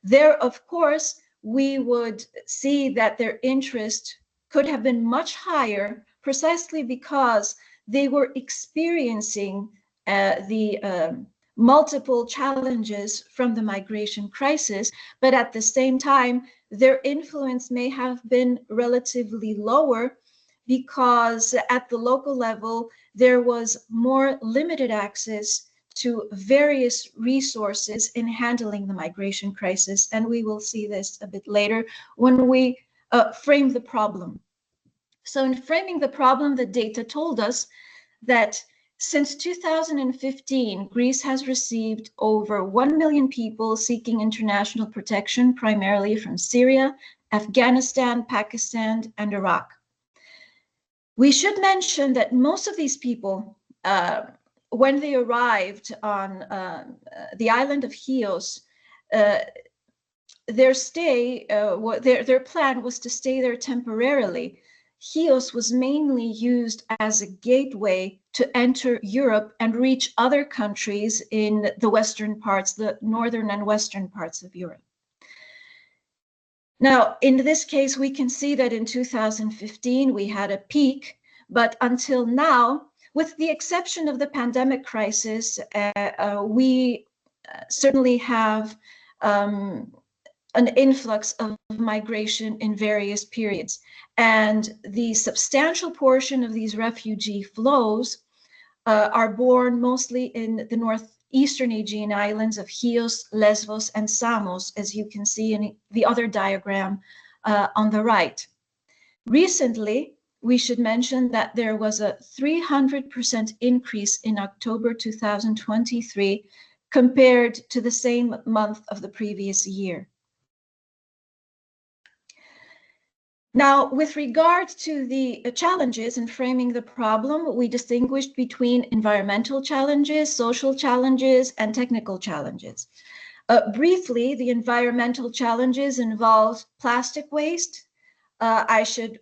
there, of course, we would see that their interest could have been much higher precisely because they were experiencing the multiple challenges from the migration crisis, but at the same time, their influence may have been relatively lower because at the local level, there was more limited access to various resources in handling the migration crisis. And we will see this a bit later when we frame the problem. So in framing the problem, the data told us that since 2015, Greece has received over 1 million people seeking international protection, primarily from Syria, Afghanistan, Pakistan, and Iraq. We should mention that most of these people, when they arrived on the island of Chios, their stay, their plan was to stay there temporarily. Chios was mainly used as a gateway to enter Europe and reach other countries in the western parts, the northern and western parts of Europe. Now, in this case, we can see that in 2015, we had a peak, but until now, with the exception of the pandemic crisis, we certainly have an influx of migration in various periods. And the substantial portion of these refugee flows are born mostly in the northeastern Aegean islands of Chios, Lesbos, and Samos, as you can see in the other diagram on the right. Recently, we should mention that there was a 300% increase in October 2023 compared to the same month of the previous year. Now, with regard to the challenges in framing the problem, we distinguished between environmental challenges, social challenges, and technical challenges. Briefly, the environmental challenges involve plastic waste. I should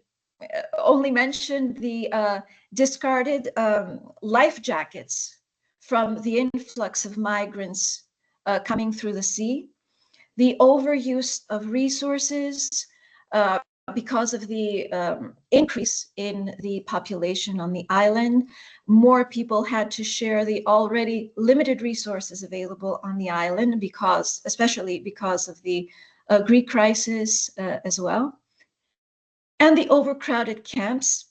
only mention the discarded life jackets from the influx of migrants coming through the sea, the overuse of resources because of the increase in the population on the island. More people had to share the already limited resources available on the island, especially because of the Greek crisis as well, and the overcrowded camps.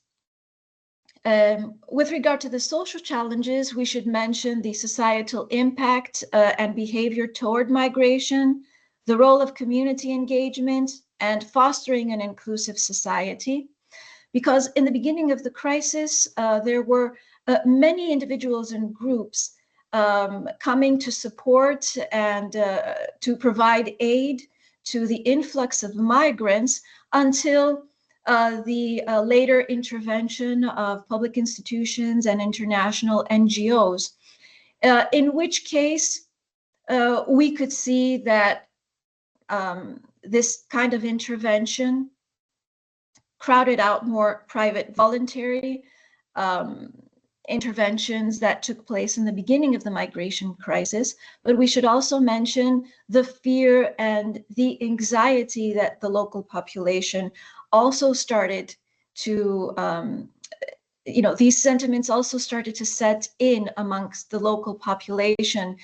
With regard to the social challenges, we should mention the societal impact and behavior toward migration, the role of community engagement, and fostering an inclusive society. Because in the beginning of the crisis, there were many individuals and groups coming to support and to provide aid to the influx of migrants until the later intervention of public institutions and international NGOs, in which case we could see that this kind of intervention crowded out more private voluntary interventions that took place in the beginning of the migration crisis. But we should also mention the fear and the anxiety that the local population also started to, these sentiments also started to set in amongst the local population,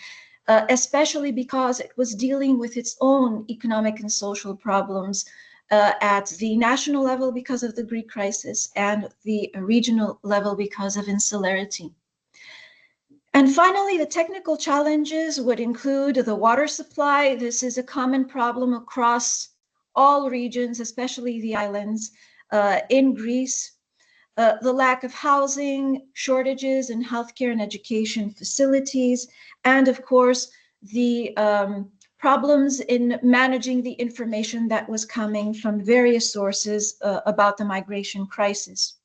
especially because it was dealing with its own economic and social problems at the national level because of the Greek crisis and the regional level because of insularity. And finally, the technical challenges would include the water supply. This is a common problem across all regions, especially the islands in Greece. The lack of housing, shortages in healthcare and education facilities, and of course, the problems in managing the information that was coming from various sources about the migration crisis.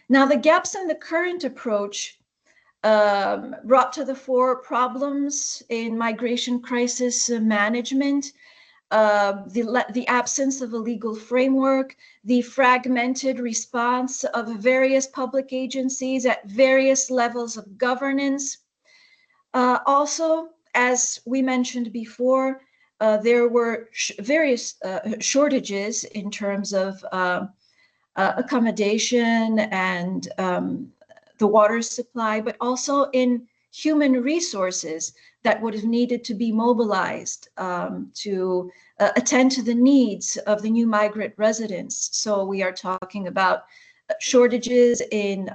Now, the gaps in the current approach brought to the fore problems in migration crisis management, the absence of a legal framework, the fragmented response of various public agencies at various levels of governance. Also, as we mentioned before, there were various shortages in terms of accommodation and the water supply, but also in human resources that would have needed to be mobilized to attend to the needs of the new migrant residents. So we are talking about shortages in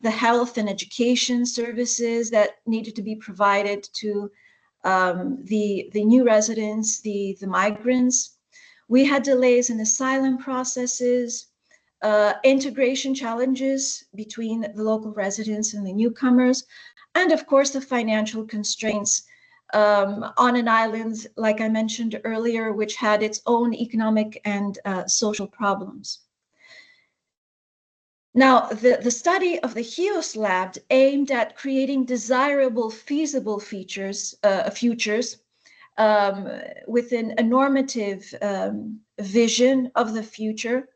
the health and education services that needed to be provided to the new residents, the migrants. We had delays in asylum processes, integration challenges between the local residents and the newcomers, and of course the financial constraints on an island, like I mentioned earlier, which had its own economic and social problems. Now, the study of the CHIOS lab aimed at creating desirable, feasible futures within a normative vision of the future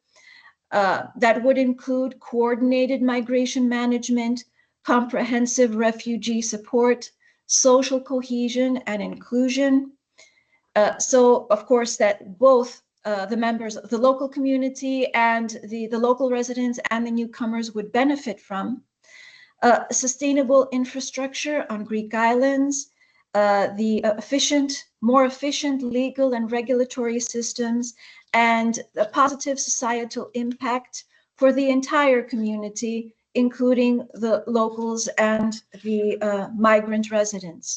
that would include coordinated migration management, comprehensive refugee support, social cohesion and inclusion. So, of course, that both the members of the local community and the local residents and the newcomers would benefit from. Sustainable infrastructure on Greek islands, the more efficient legal and regulatory systems, and a positive societal impact for the entire community, including the locals and the migrant residents.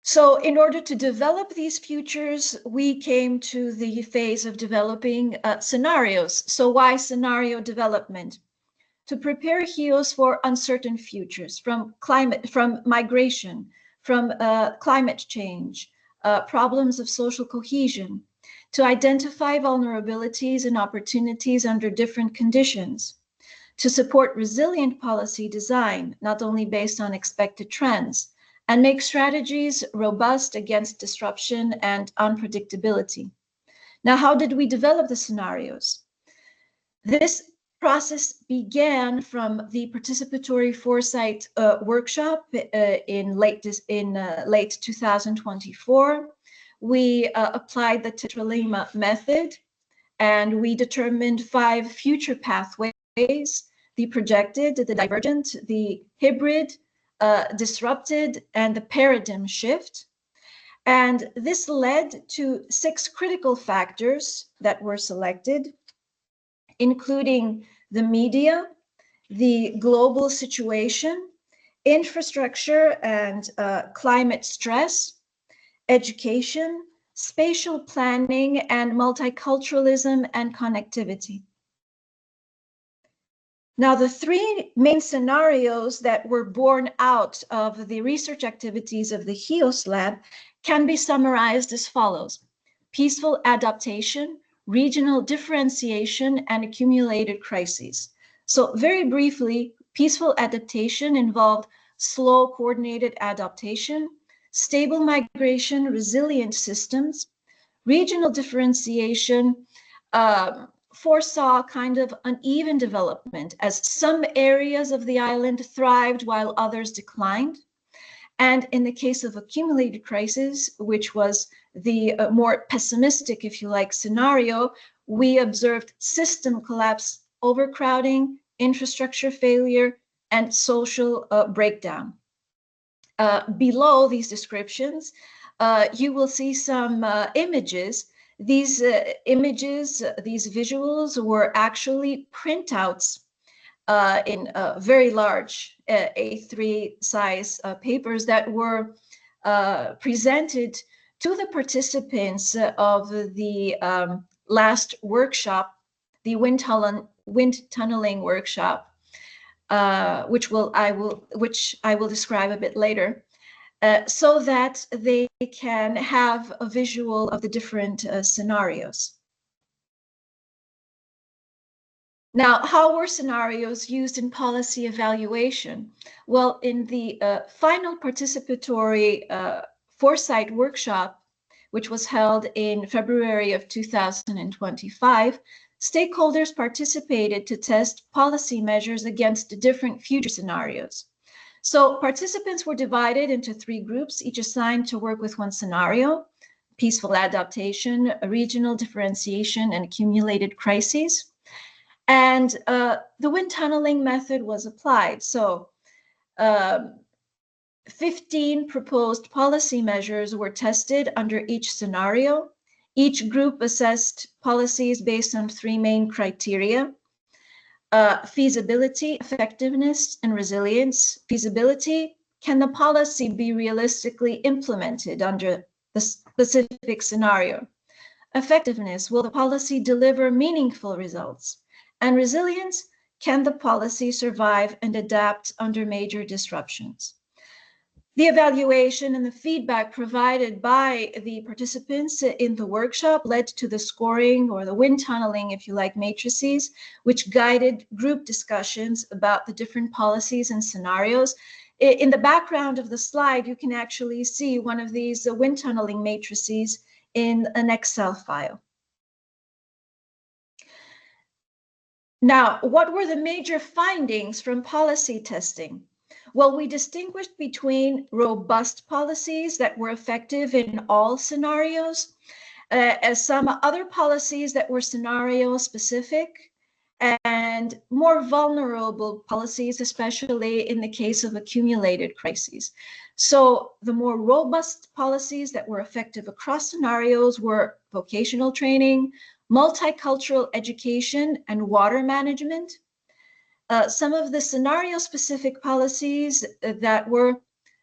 So in order to develop these futures, we came to the phase of developing scenarios. So why scenario development? To prepare CHIOS for uncertain futures, from migration, from climate change, problems of social cohesion, to identify vulnerabilities and opportunities under different conditions, to support resilient policy design, not only based on expected trends, and make strategies robust against disruption and unpredictability. Now, how did we develop the scenarios? This process began from the participatory foresight workshop in late 2024. We applied the tetralema method, and we determined 5 future pathways: the projected, the divergent, the hybrid, disrupted, and the paradigm shift. And this led to 6 critical factors that were selected, including the media, the global situation, infrastructure and climate stress, education, spatial planning, and multiculturalism and connectivity. Now, the 3 main scenarios that were born out of the research activities of the CHIOS lab can be summarized as follows: peaceful adaptation, regional differentiation, and accumulated crises. So very briefly, peaceful adaptation involved slow coordinated adaptation, stable migration, resilient systems. Regional differentiation foresaw kind of uneven development, as some areas of the island thrived while others declined. And in the case of accumulated crisis, which was the more pessimistic, if you like, scenario, we observed system collapse, overcrowding, infrastructure failure, and social breakdown. Below these descriptions, you will see some images. These images, these visuals were actually printouts in very large A3 size papers that were presented to the participants of the last workshop, the wind tunneling workshop, which I will describe a bit later, so that they can have a visual of the different scenarios. Now, how were scenarios used in policy evaluation? Well, in the final participatory foresight workshop, which was held in February of 2025, stakeholders participated to test policy measures against different future scenarios. So participants were divided into 3 groups, each assigned to work with one scenario: peaceful adaptation, regional differentiation, and accumulated crises. And the wind tunneling method was applied. So 15 proposed policy measures were tested under each scenario. Each group assessed policies based on 3 main criteria: feasibility, effectiveness, and resilience. Feasibility: can the policy be realistically implemented under the specific scenario? Effectiveness: will the policy deliver meaningful results? And resilience: can the policy survive and adapt under major disruptions? The evaluation and the feedback provided by the participants in the workshop led to the scoring, or the wind tunneling, if you like, matrices, which guided group discussions about the different policies and scenarios. In the background of the slide, you can actually see one of these wind tunneling matrices in an Excel file. Now, what were the major findings from policy testing? Well, we distinguished between robust policies that were effective in all scenarios, as some other policies that were scenario specific, and more vulnerable policies, especially in the case of accumulated crises. So the more robust policies that were effective across scenarios were vocational training, multicultural education, and water management. Some of the scenario-specific policies that were,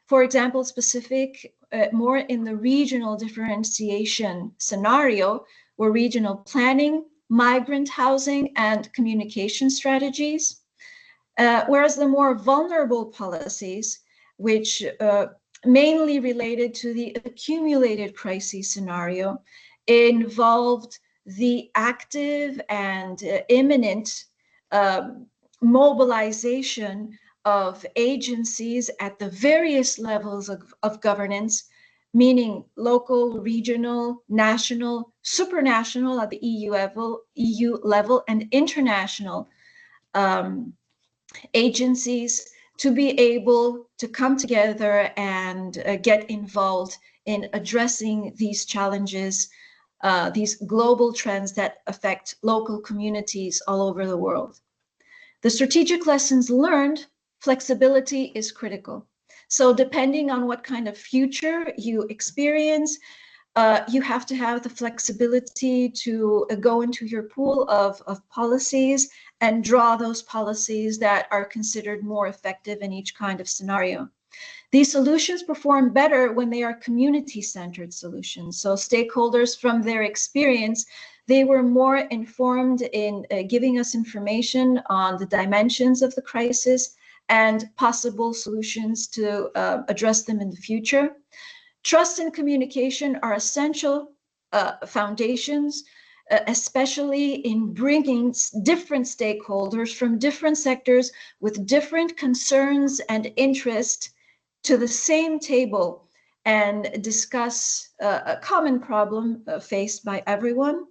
for example, specific more in the regional differentiation scenario were regional planning, migrant housing, and communication strategies. Whereas the more vulnerable policies, which mainly related to the accumulated crisis scenario, involved the active and imminent mobilization of agencies at the various levels of governance, meaning local, regional, national, supranational at the EU level, and international agencies to be able to come together and get involved in addressing these challenges, these global trends that affect local communities all over the world. The strategic lessons learned, flexibility is critical. So depending on what kind of future you experience, you have to have the flexibility to go into your pool of policies and draw those policies that are considered more effective in each kind of scenario. These solutions perform better when they are community-centered solutions. So stakeholders, from their experience, they were more informed in giving us information on the dimensions of the crisis and possible solutions to address them in the future. Trust and communication are essential foundations, especially in bringing different stakeholders from different sectors with different concerns and interests to the same table and discuss a common problem faced by everyone.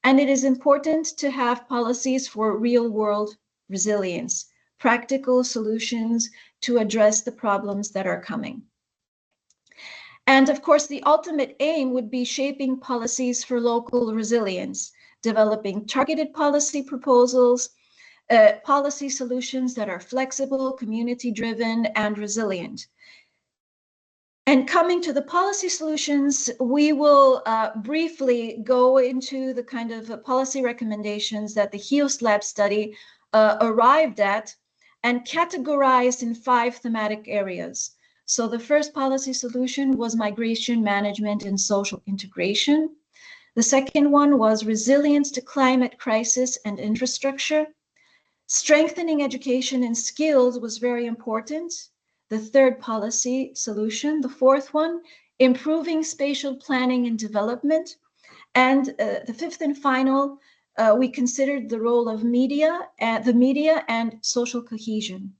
And it is important to have policies for real-world resilience, practical solutions to address the problems that are coming. And of course, the ultimate aim would be shaping policies for local resilience, developing targeted policy proposals, policy solutions that are flexible, community-driven, and resilient. And coming to the policy solutions, we will briefly go into the kind of policy recommendations that the CHIOS Lab study arrived at and categorized in 5 thematic areas. So the first policy solution was migration management and social integration. The second one was resilience to climate crisis and infrastructure. Strengthening education and skills was very important. The third policy solution. The fourth one, improving spatial planning and development. And the fifth and final, we considered the role of media and social cohesion.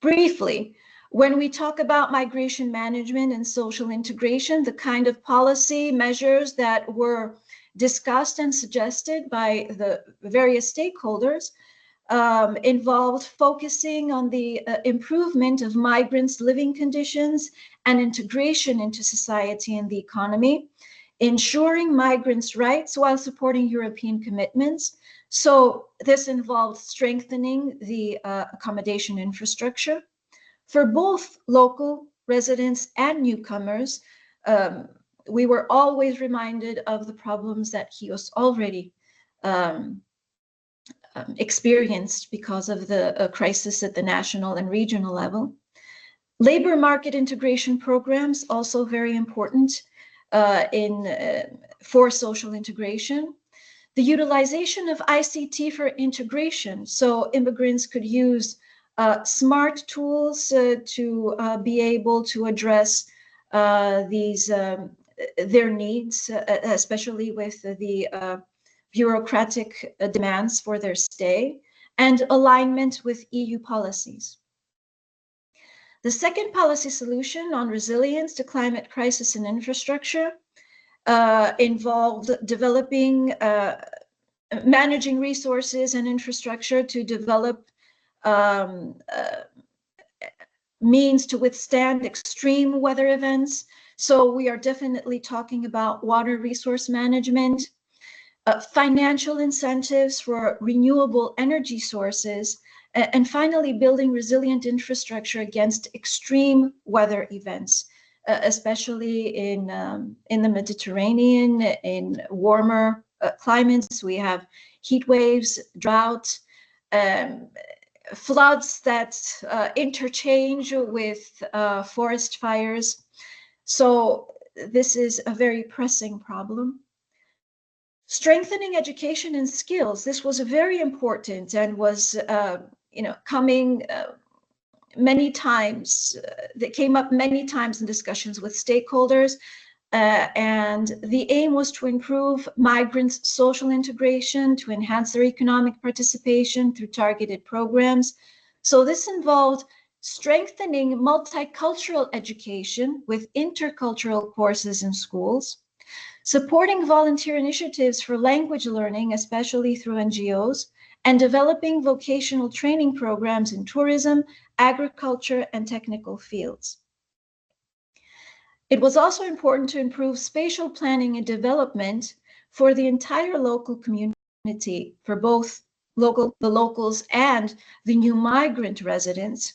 Briefly, when we talk about migration management and social integration, the kind of policy measures that were discussed and suggested by the various stakeholders involved focusing on the improvement of migrants' living conditions and integration into society and the economy, ensuring migrants' rights while supporting European commitments. So this involved strengthening the accommodation infrastructure. For both local residents and newcomers, we were always reminded of the problems that CHIOS already experienced because of the crisis at the national and regional level. Labor market integration programs, also very important for social integration. The utilization of ICT for integration, so immigrants could use smart tools to be able to address their needs, especially with the bureaucratic demands for their stay, and alignment with EU policies. The second policy solution on resilience to climate crisis and infrastructure involved developing, managing resources and infrastructure to develop means to withstand extreme weather events. So we are definitely talking about water resource management, financial incentives for renewable energy sources, and finally building resilient infrastructure against extreme weather events, especially in the Mediterranean, in warmer climates. We have heat waves, drought, floods that interchange with forest fires. So this is a very pressing problem. Strengthening education and skills. This was very important and was, coming many times. That came up many times in discussions with stakeholders. And the aim was to improve migrants' social integration, to enhance their economic participation through targeted programs. So this involved strengthening multicultural education with intercultural courses in schools, supporting volunteer initiatives for language learning, especially through NGOs, and developing vocational training programs in tourism, agriculture, and technical fields. It was also important to improve spatial planning and development for the entire local community, for both the locals and the new migrant residents,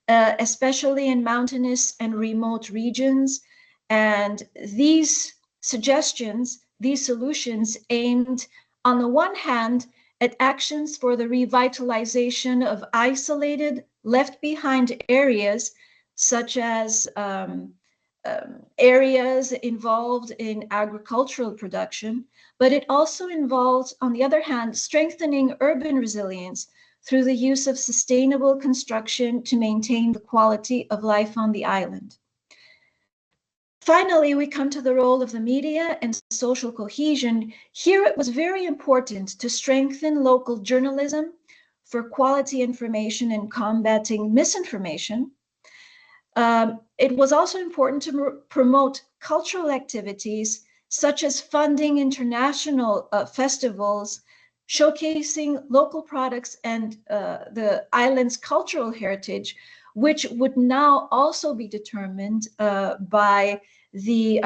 especially in mountainous and remote regions. And these suggestions, these solutions aimed, on the one hand, at actions for the revitalization of isolated, left behind areas, such as areas involved in agricultural production, but it also involved, on the other hand, strengthening urban resilience through the use of sustainable construction to maintain the quality of life on the island. Finally, we come to the role of the media and social cohesion. Here it was very important to strengthen local journalism for quality information and combating misinformation. It was also important to promote cultural activities, such as funding international festivals, showcasing local products and the island's cultural heritage, which would now also be determined by the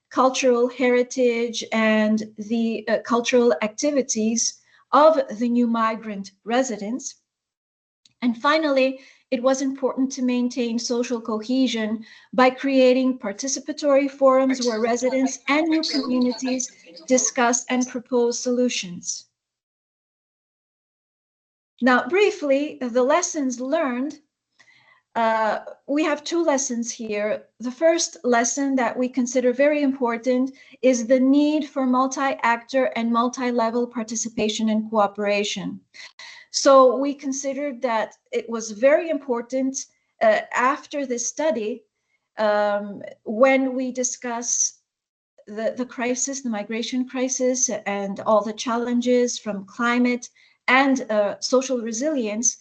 cultural heritage and the cultural activities of the new migrant residents. And finally, it was important to maintain social cohesion by creating participatory forums where residents and new communities discuss and propose solutions. Now, briefly, the lessons learned. We have two lessons here. The first lesson that we consider very important is the need for multi-actor and multi-level participation and cooperation. So we considered that it was very important after this study, when we discuss the crisis, the migration crisis, and all the challenges from climate and social resilience,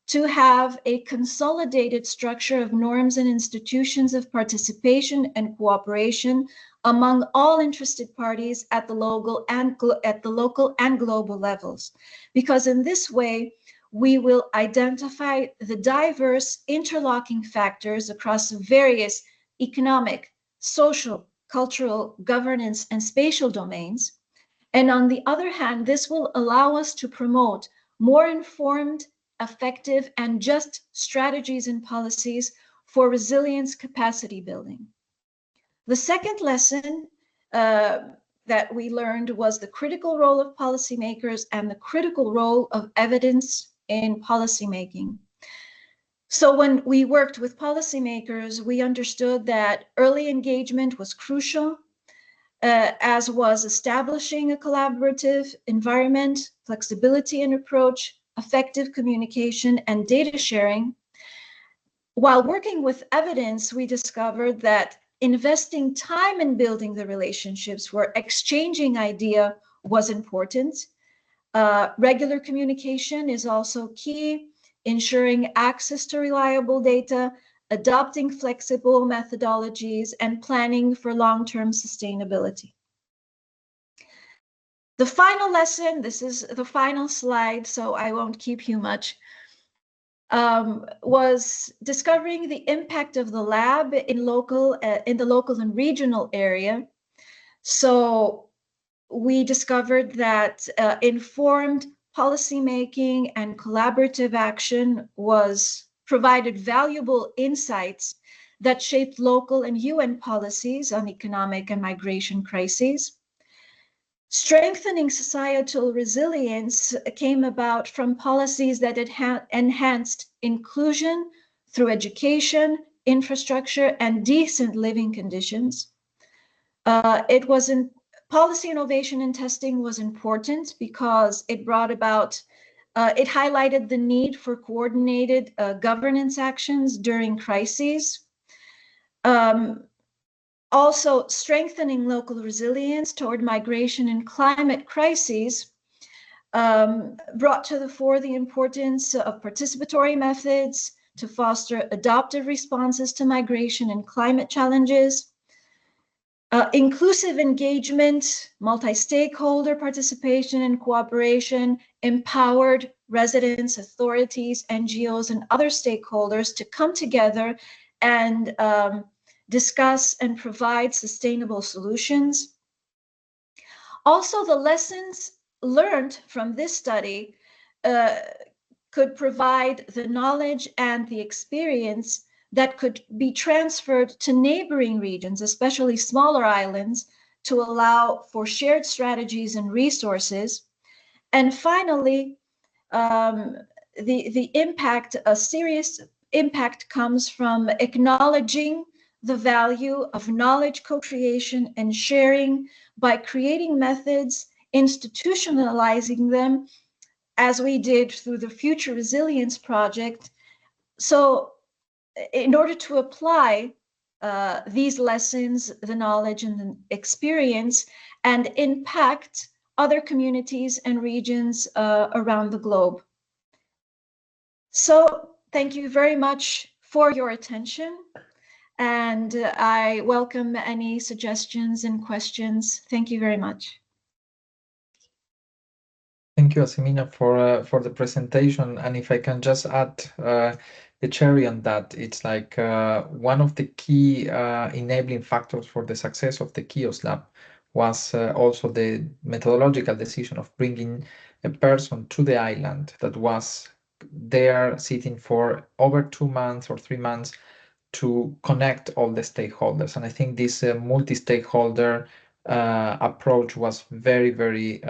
to have a consolidated structure of norms and institutions of participation and cooperation among all interested parties at the local and global levels. Because in this way, we will identify the diverse interlocking factors across various economic, social, cultural, governance, and spatial domains. And on the other hand, this will allow us to promote more informed, effective, and just strategies and policies for resilience capacity building. The second lesson that we learned was the critical role of policymakers and the critical role of evidence in policymaking. So when we worked with policymakers, we understood that early engagement was crucial, as was establishing a collaborative environment, flexibility in approach, effective communication, and data sharing. While working with evidence, we discovered that investing time in building the relationships where exchanging idea was important. Regular communication is also key, ensuring access to reliable data, adopting flexible methodologies, and planning for long-term sustainability. The final lesson, this is the final slide, so I won't keep you much, was discovering the impact of the lab in the local and regional area. So we discovered that informed policymaking and collaborative action provided valuable insights that shaped local and UN policies on economic and migration crises. Strengthening societal resilience came about from policies that enhanced inclusion through education, infrastructure, and decent living conditions. Policy innovation in testing was important because it brought about, it highlighted the need for coordinated governance actions during crises. Also, strengthening local resilience toward migration and climate crises brought to the fore the importance of participatory methods to foster adaptive responses to migration and climate challenges. Inclusive engagement, multi-stakeholder participation and cooperation empowered residents, authorities, NGOs, and other stakeholders to come together and discuss and provide sustainable solutions. Also, the lessons learned from this study could provide the knowledge and the experience that could be transferred to neighboring regions, especially smaller islands, to allow for shared strategies and resources. And finally, the impact, a serious impact comes from acknowledging the value of knowledge co-creation and sharing by creating methods, institutionalizing them, as we did through the Future Resilience Project. So in order to apply these lessons, the knowledge and the experience, and impact other communities and regions around the globe. So thank you very much for your attention. And I welcome any suggestions and questions. Thank you very much. Thank you, Asimina, for the presentation. And if I can just add the cherry on that, it's like one of the key enabling factors for the success of the CHIOS Lab was also the methodological decision of bringing a person to the island that was there sitting for over 2 months or 3 months to connect all the stakeholders. And I think this multi-stakeholder approach was very, very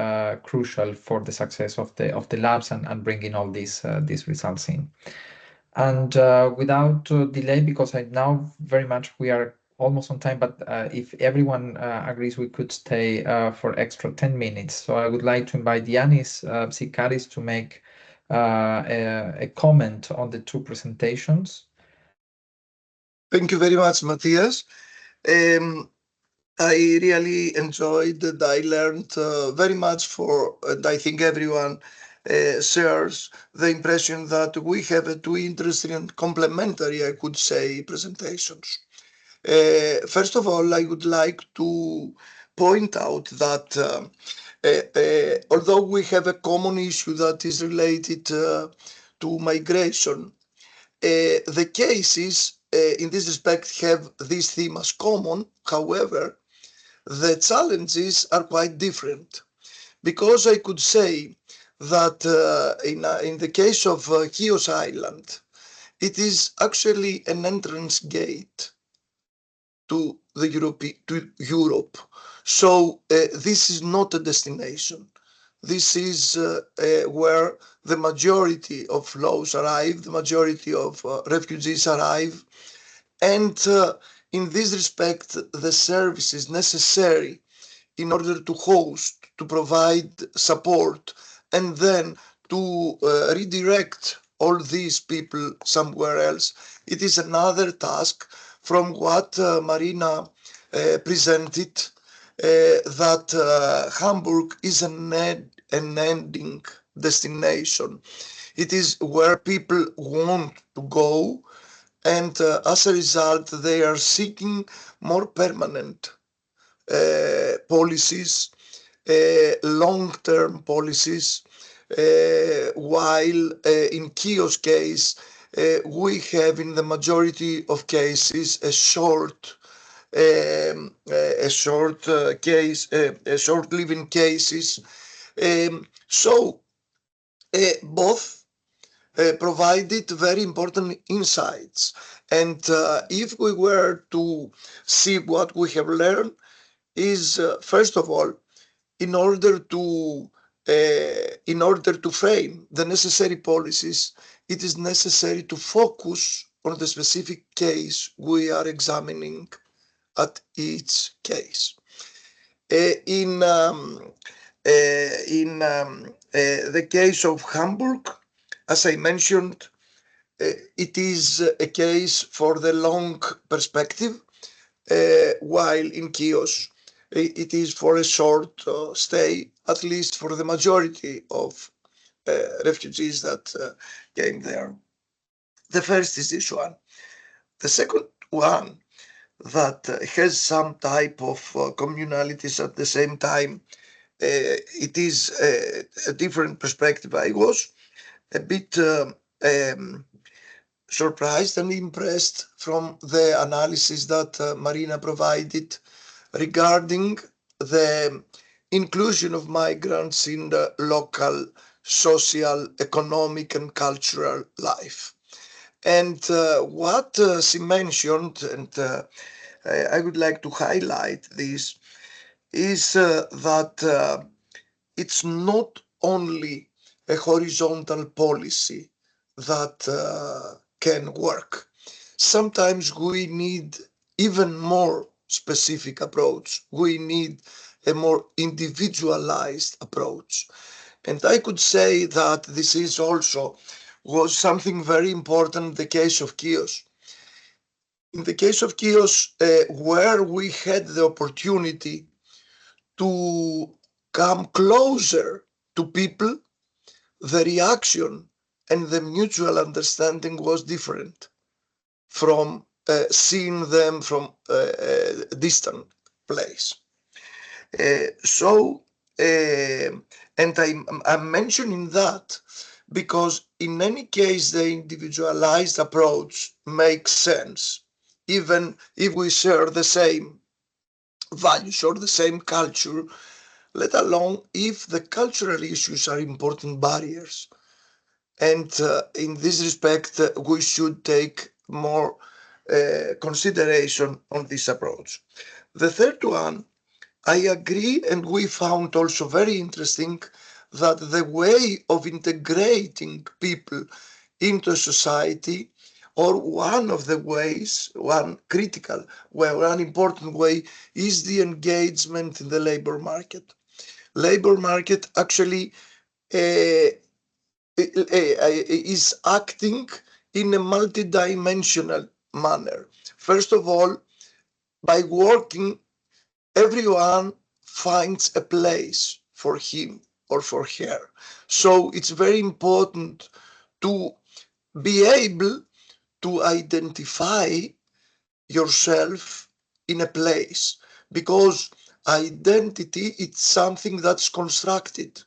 crucial for the success of the labs and bringing all these results in. And without delay, because I know very much we are almost on time, but if everyone agrees, we could stay for extra 10 minutes. So I would like to invite Yanis Sikaris to make a comment on the two presentations. Thank you very much, Matthias. I really enjoyed that. I learned very much and I think everyone shares the impression that we have two interesting and complementary, I could say, presentations. First of all, I would like to point out that although we have a common issue that is related to migration, the cases in this respect have this theme as common. However, the challenges are quite different, because I could say that in the case of Chios Island, it is actually an entrance gate to Europe. So this is not a destination. This is where the majority of flows arrive, the majority of refugees arrive. And in this respect, the services necessary in order to host, to provide support, and then to redirect all these people somewhere else, it is another task. From what Marina presented, that Hamburg is an ending destination. It is where people want to go, and as a result, they are seeking more permanent policies, long-term policies, while in Chios case, we have in the majority of cases a short living cases. So both provided very important insights. And if we were to see what we have learned is, first of all, in order to frame the necessary policies, it is necessary to focus on the specific case we are examining at each case. In the case of Hamburg, as I mentioned, it is a case for the long perspective, while in CHIOS it is for a short stay, at least for the majority of refugees that came there. The first is this one. The second one that has some type of communalities at the same time. It is a different perspective. I was a bit surprised and impressed from the analysis that Marina provided regarding the inclusion of migrants in the local social, economic, and cultural life. And what she mentioned, and I would like to highlight this, is that it's not only a horizontal policy that can work. Sometimes we need even more specific approach. We need a more individualized approach. And I could say that this is also was something very important in the case of CHIOS. In the case of CHIOS, where we had the opportunity to come closer to people, the reaction and the mutual understanding was different from seeing them from a distant place. And I'm mentioning that because in any case the individualized approach makes sense, even if we share the same values or the same culture, let alone if the cultural issues are important barriers. And in this respect, we should take more consideration on this approach. The third one, I agree, and we found also very interesting that the way of integrating people into society, or one of the ways, one critical way, one important way, is the engagement in the labor market. Labor market actually is acting in a multidimensional manner. First of all, by working, everyone finds a place for him or for her. So it's very important to be able to identify yourself in a place, because identity is something that's constructed.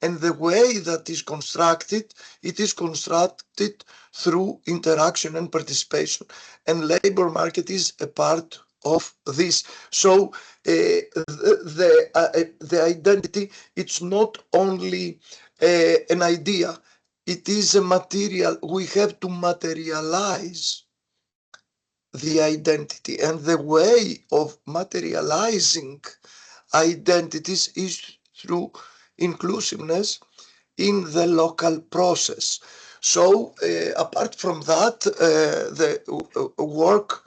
And the way that is constructed, it is constructed through interaction and participation. And labor market is a part of this. So the identity, it's not only an idea, it is a material. We have to materialize the identity. And the way of materializing identities is through inclusiveness in the local process. So apart from that, the work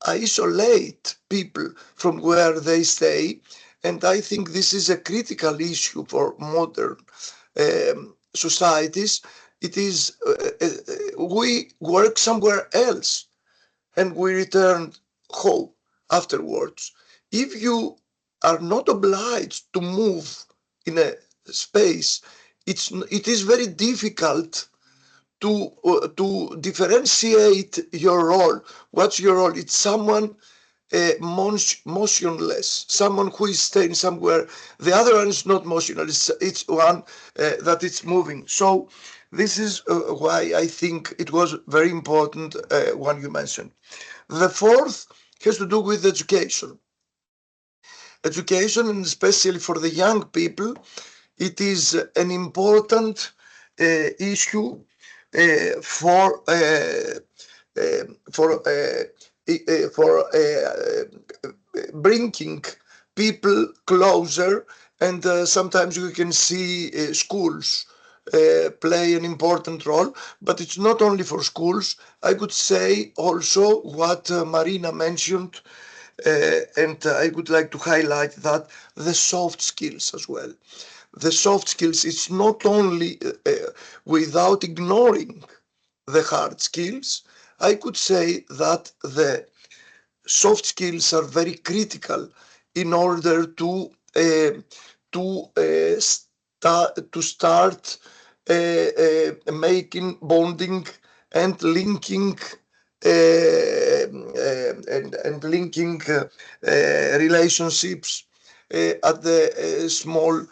isolate people from where they stay, and I think this is a critical issue for modern societies. It is we work somewhere else and we return home afterwards. If you are not obliged to move in a space, it is very difficult to differentiate your role. What's your role? It's someone motionless, someone who is staying somewhere. The other one is not motionless. It's one that is moving. So this is why I think it was very important one you mentioned. The fourth has to do with education. Education, and especially for the young people, it is an important issue for bringing people closer and sometimes we can see schools play an important role, but it's not only for schools. I could say also what Marina mentioned, and I would like to highlight that the soft skills as well. The soft skills, it's not only without ignoring the hard skills. I could say that the soft skills are very critical in order to start making bonding and linking and linking relationships at the small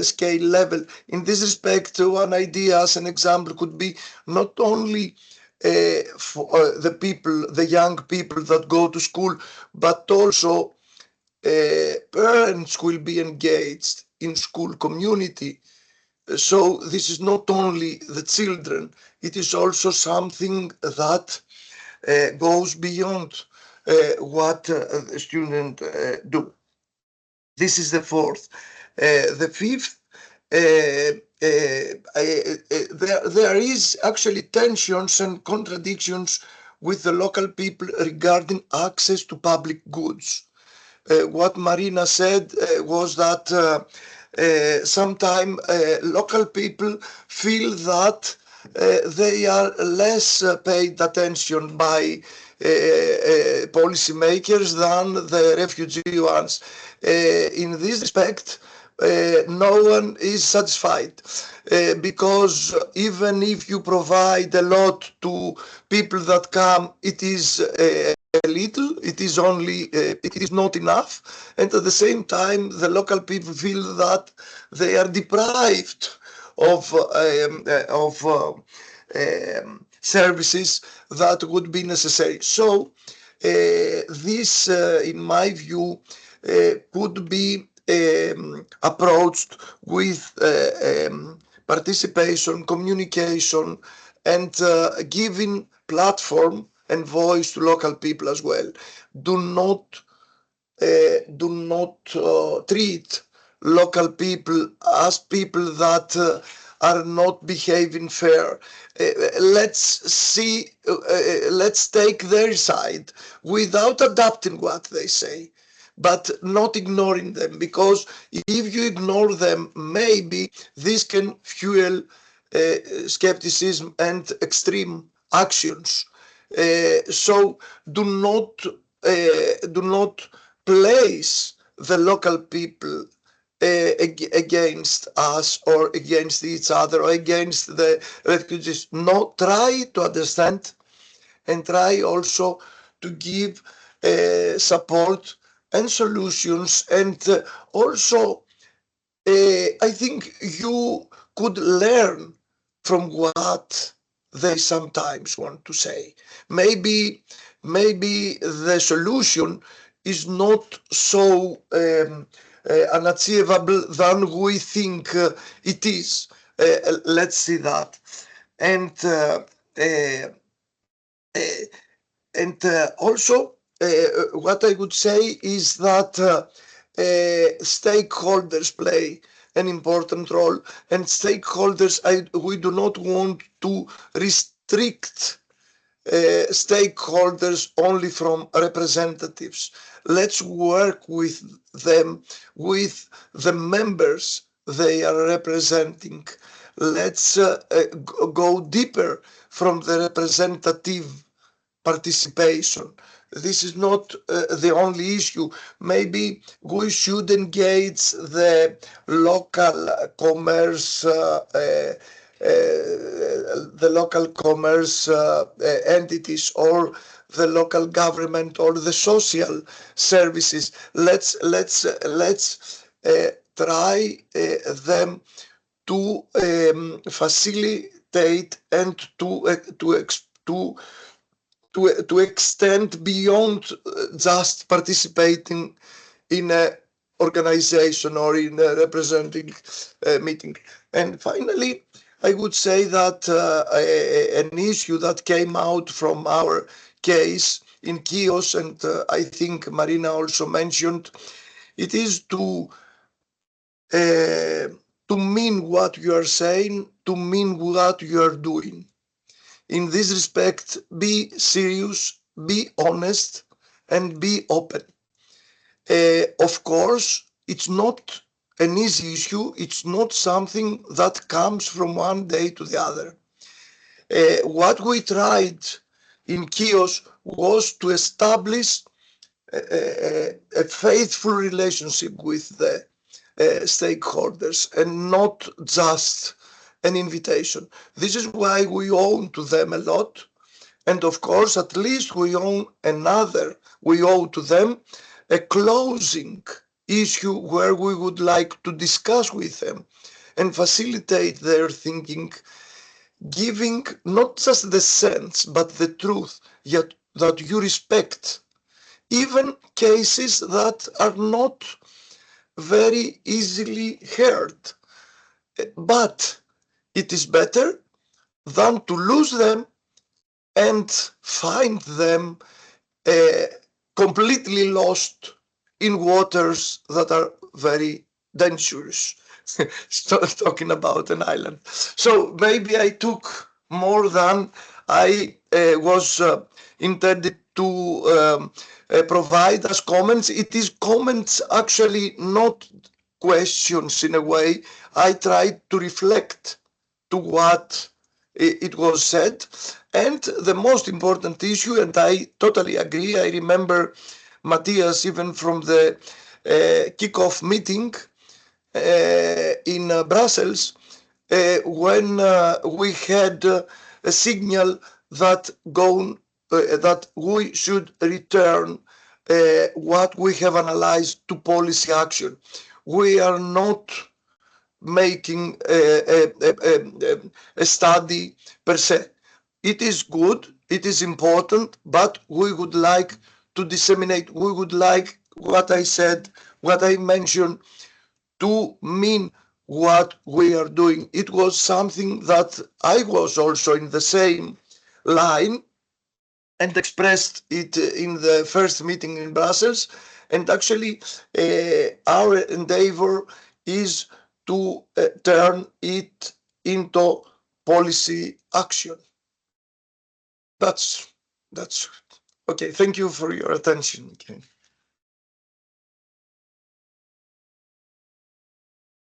scale level. In this respect, one idea as an example could be not only for the people, the young people that go to school, but also parents will be engaged in school community. So this is not only the children, it is also something that goes beyond what the student do. This is the fourth. The fifth, there is actually tensions and contradictions with the local people regarding access to public goods. What Marina said was that sometimes local people feel that they are less paid attention by policymakers than the refugee ones. In this respect, no one is satisfied because even if you provide a lot to people that come, it is a little, it is only, it is not enough, and at the same time the local people feel that they are deprived of services that would be necessary. So this, in my view, could be approached with participation, communication, and giving platform and voice to local people as well. Do not treat local people as people that are not behaving fair. Let's take their side without adapting what they say, but not ignoring them, because if you ignore them, maybe this can fuel skepticism and extreme actions. So do not place the local people against us or against each other or against the refugees. No, try to understand and try also to give support and solutions, and also I think you could learn from what they sometimes want to say. Maybe the solution is not so unachievable than we think it is. Let's see that. And also what I would say is that stakeholders play an important role, and stakeholders, we do not want to restrict stakeholders only from representatives. Let's work with them, with the members they are representing. Let's go deeper from the representative participation. This is not the only issue. Maybe we should engage the local commerce entities, or the local government, or the social services. Let's try them to facilitate and to extend beyond just participating in a organization or in a representing meeting. And finally, I would say that an issue that came out from our case in CHIOS, and I think Marina also mentioned, it is to to mean what you are saying, to mean what you are doing. In this respect, be serious, be honest, and be open. Of course, it's not an easy issue. It's not something that comes from one day to the other. What we tried in CHIOS was to establish a faithful relationship with the stakeholders and not just an invitation. This is why we owe to them a lot. And of course, at least we owe to them a closing issue where we would like to discuss with them and facilitate their thinking, giving not just the sense, but the truth, yet that you respect even cases that are not very easily heard. But it is better than to lose them and find them completely lost in waters that are very dangerous. Talking about an island. So maybe I took more than I was intended to provide as comments. It is comments, actually, not questions in a way. I tried to reflect to what it was said. And the most important issue, and I totally agree, I remember Matthias even from the kickoff meeting in Brussels, when we had a signal that that we should return what we have analyzed to policy action. We are not making a study per se. It is good, it is important, but we would like to disseminate, we would like what I said, what I mentioned, to mean what we are doing. It was something that I was also in the same line and expressed it in the first meeting in Brussels. And actually, our endeavor is to turn it into policy action. That's okay. Thank you for your attention.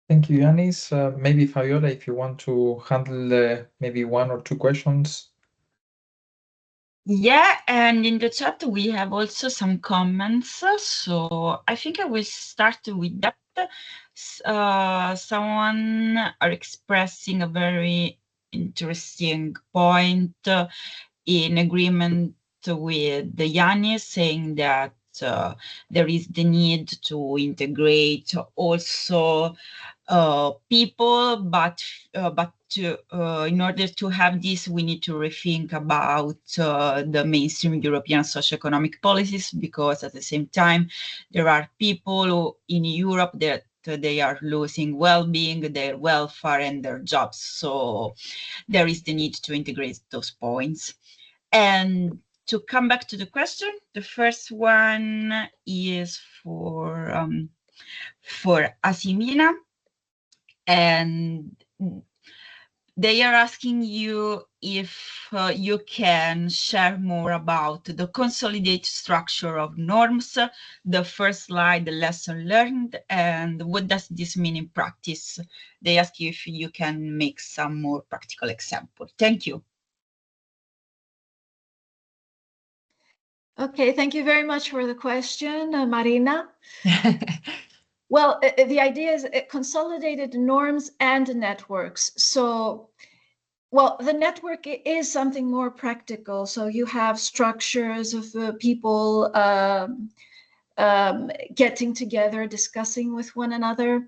Thank you, Yanis. Maybe Fabiola, if you want to handle maybe one or two questions. Yeah, and in the chat we have also some comments. So I think I will start with that. Someone are expressing a very interesting point in agreement with the Yanis, saying that there is the need to integrate also people, but in order to have this, we need to rethink about the mainstream European socio-economic policies, because at the same time, there are people in Europe that they are losing well-being, their welfare, and their jobs. So there is the need to integrate those points. And to come back to the question, the first one is for Asimina, and they are asking you if you can share more about the consolidated structure of norms, the first slide, the lesson learned, and what does this mean in practice? They ask you if you can make some more practical example. Thank you. Okay, thank you very much for the question, Marina. Well, the idea is consolidated norms and networks. So, well, the network is something more practical. So you have structures of people getting together, discussing with one another.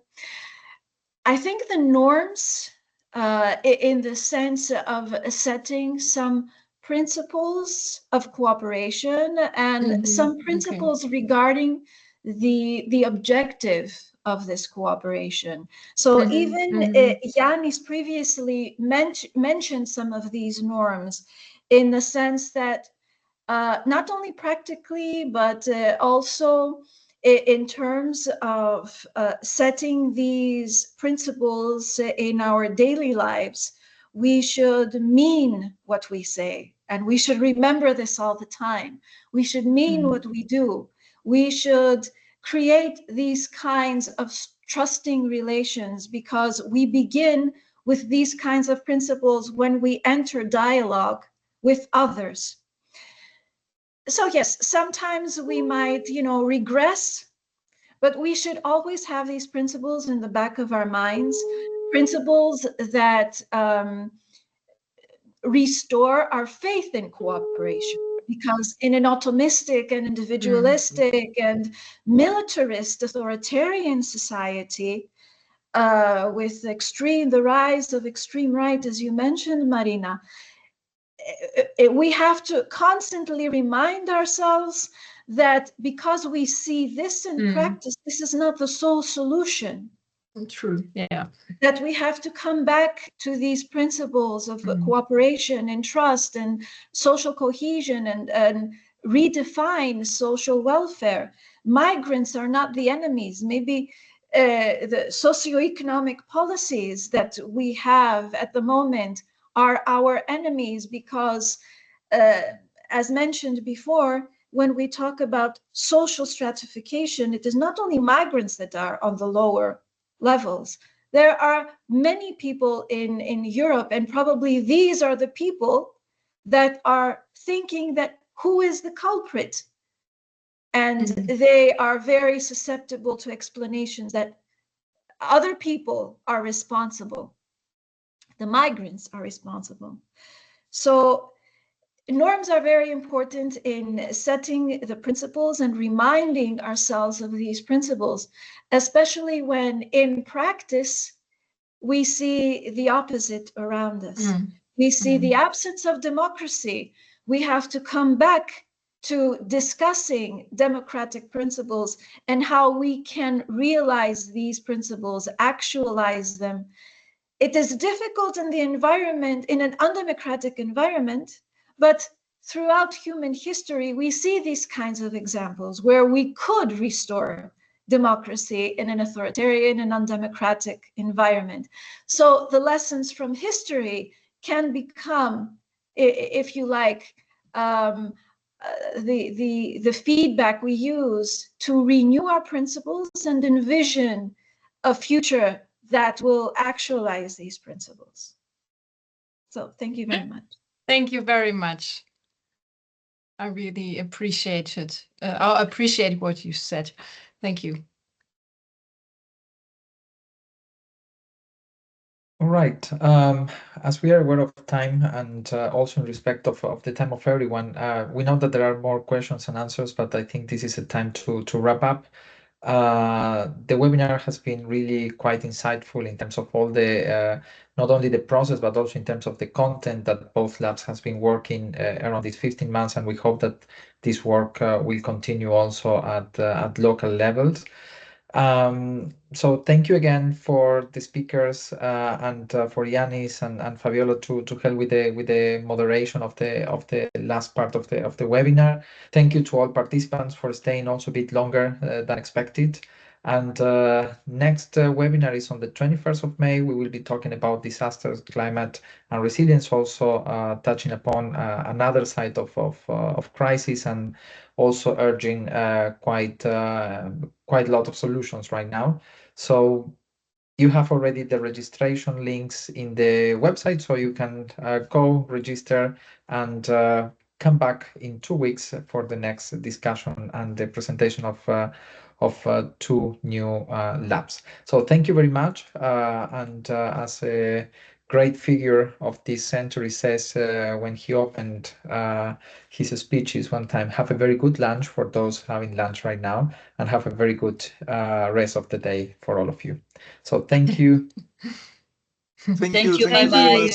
I think the norms, in the sense of setting some principles of cooperation and some principles regarding the objective of this cooperation. So even Yanis previously mentioned some of these norms in the sense that not only practically, but also in terms of setting these principles in our daily lives, we should mean what we say, and we should remember this all the time. We should mean what we do. We should create these kinds of trusting relations, because we begin with these kinds of principles when we enter dialogue with others. So yes, sometimes we might, regress, but we should always have these principles in the back of our minds, principles that restore our faith in cooperation. Because in an atomistic and individualistic and militarist authoritarian society, with the rise of extreme right, as you mentioned, Marina, we have to constantly remind ourselves that because we see this in practice, this is not the sole solution. True, yeah. That we have to come back to these principles of cooperation and trust and social cohesion and redefine social welfare. Migrants are not the enemies. Maybe the socio-economic policies that we have at the moment are our enemies, because as mentioned before, when we talk about social stratification, it is not only migrants that are on the lower levels. There are many people in Europe, and probably these are the people that are thinking that who is the culprit? And they are very susceptible to explanations that other people are responsible. The migrants are responsible. So norms are very important in setting the principles and reminding ourselves of these principles, especially when in practice we see the opposite around us. We see the absence of democracy. We have to come back to discussing democratic principles and how we can realize these principles, actualize them. It is difficult in the environment, in an undemocratic environment, but throughout human history, we see these kinds of examples where we could restore democracy in an authoritarian and undemocratic environment. So the lessons from history can become, if you like, the feedback we use to renew our principles and envision a future that will actualize these principles. So thank you very much. Thank you very much. I really appreciate it. I appreciate what you said. Thank you. All right. As we are aware of time and also in respect of the time of everyone, we know that there are more questions and answers, but I think this is a time to wrap up. The webinar has been really quite insightful in terms of all the, not only the process, but also in terms of the content that both labs has been working around these 15 months. And we hope that this work will continue also at local levels. So thank you again for the speakers and for Yanis and Fabiola to help with the moderation of the last part of the webinar. Thank you to all participants for staying also a bit longer than expected. And next webinar is on the 21st of May. We will be talking about disasters, climate, and resilience, also touching upon another side of crisis, and also urging quite a lot of solutions right now. So you have already the registration links in the website, so you can go register and come back in 2 weeks for the next discussion and the presentation of 2 new labs. So thank you very much. And as a great figure of this century says when he opened his speeches one time, have a very good lunch for those having lunch right now, and have a very good rest of the day for all of you. So thank you. Thank you. Bye Thank you very bye. much.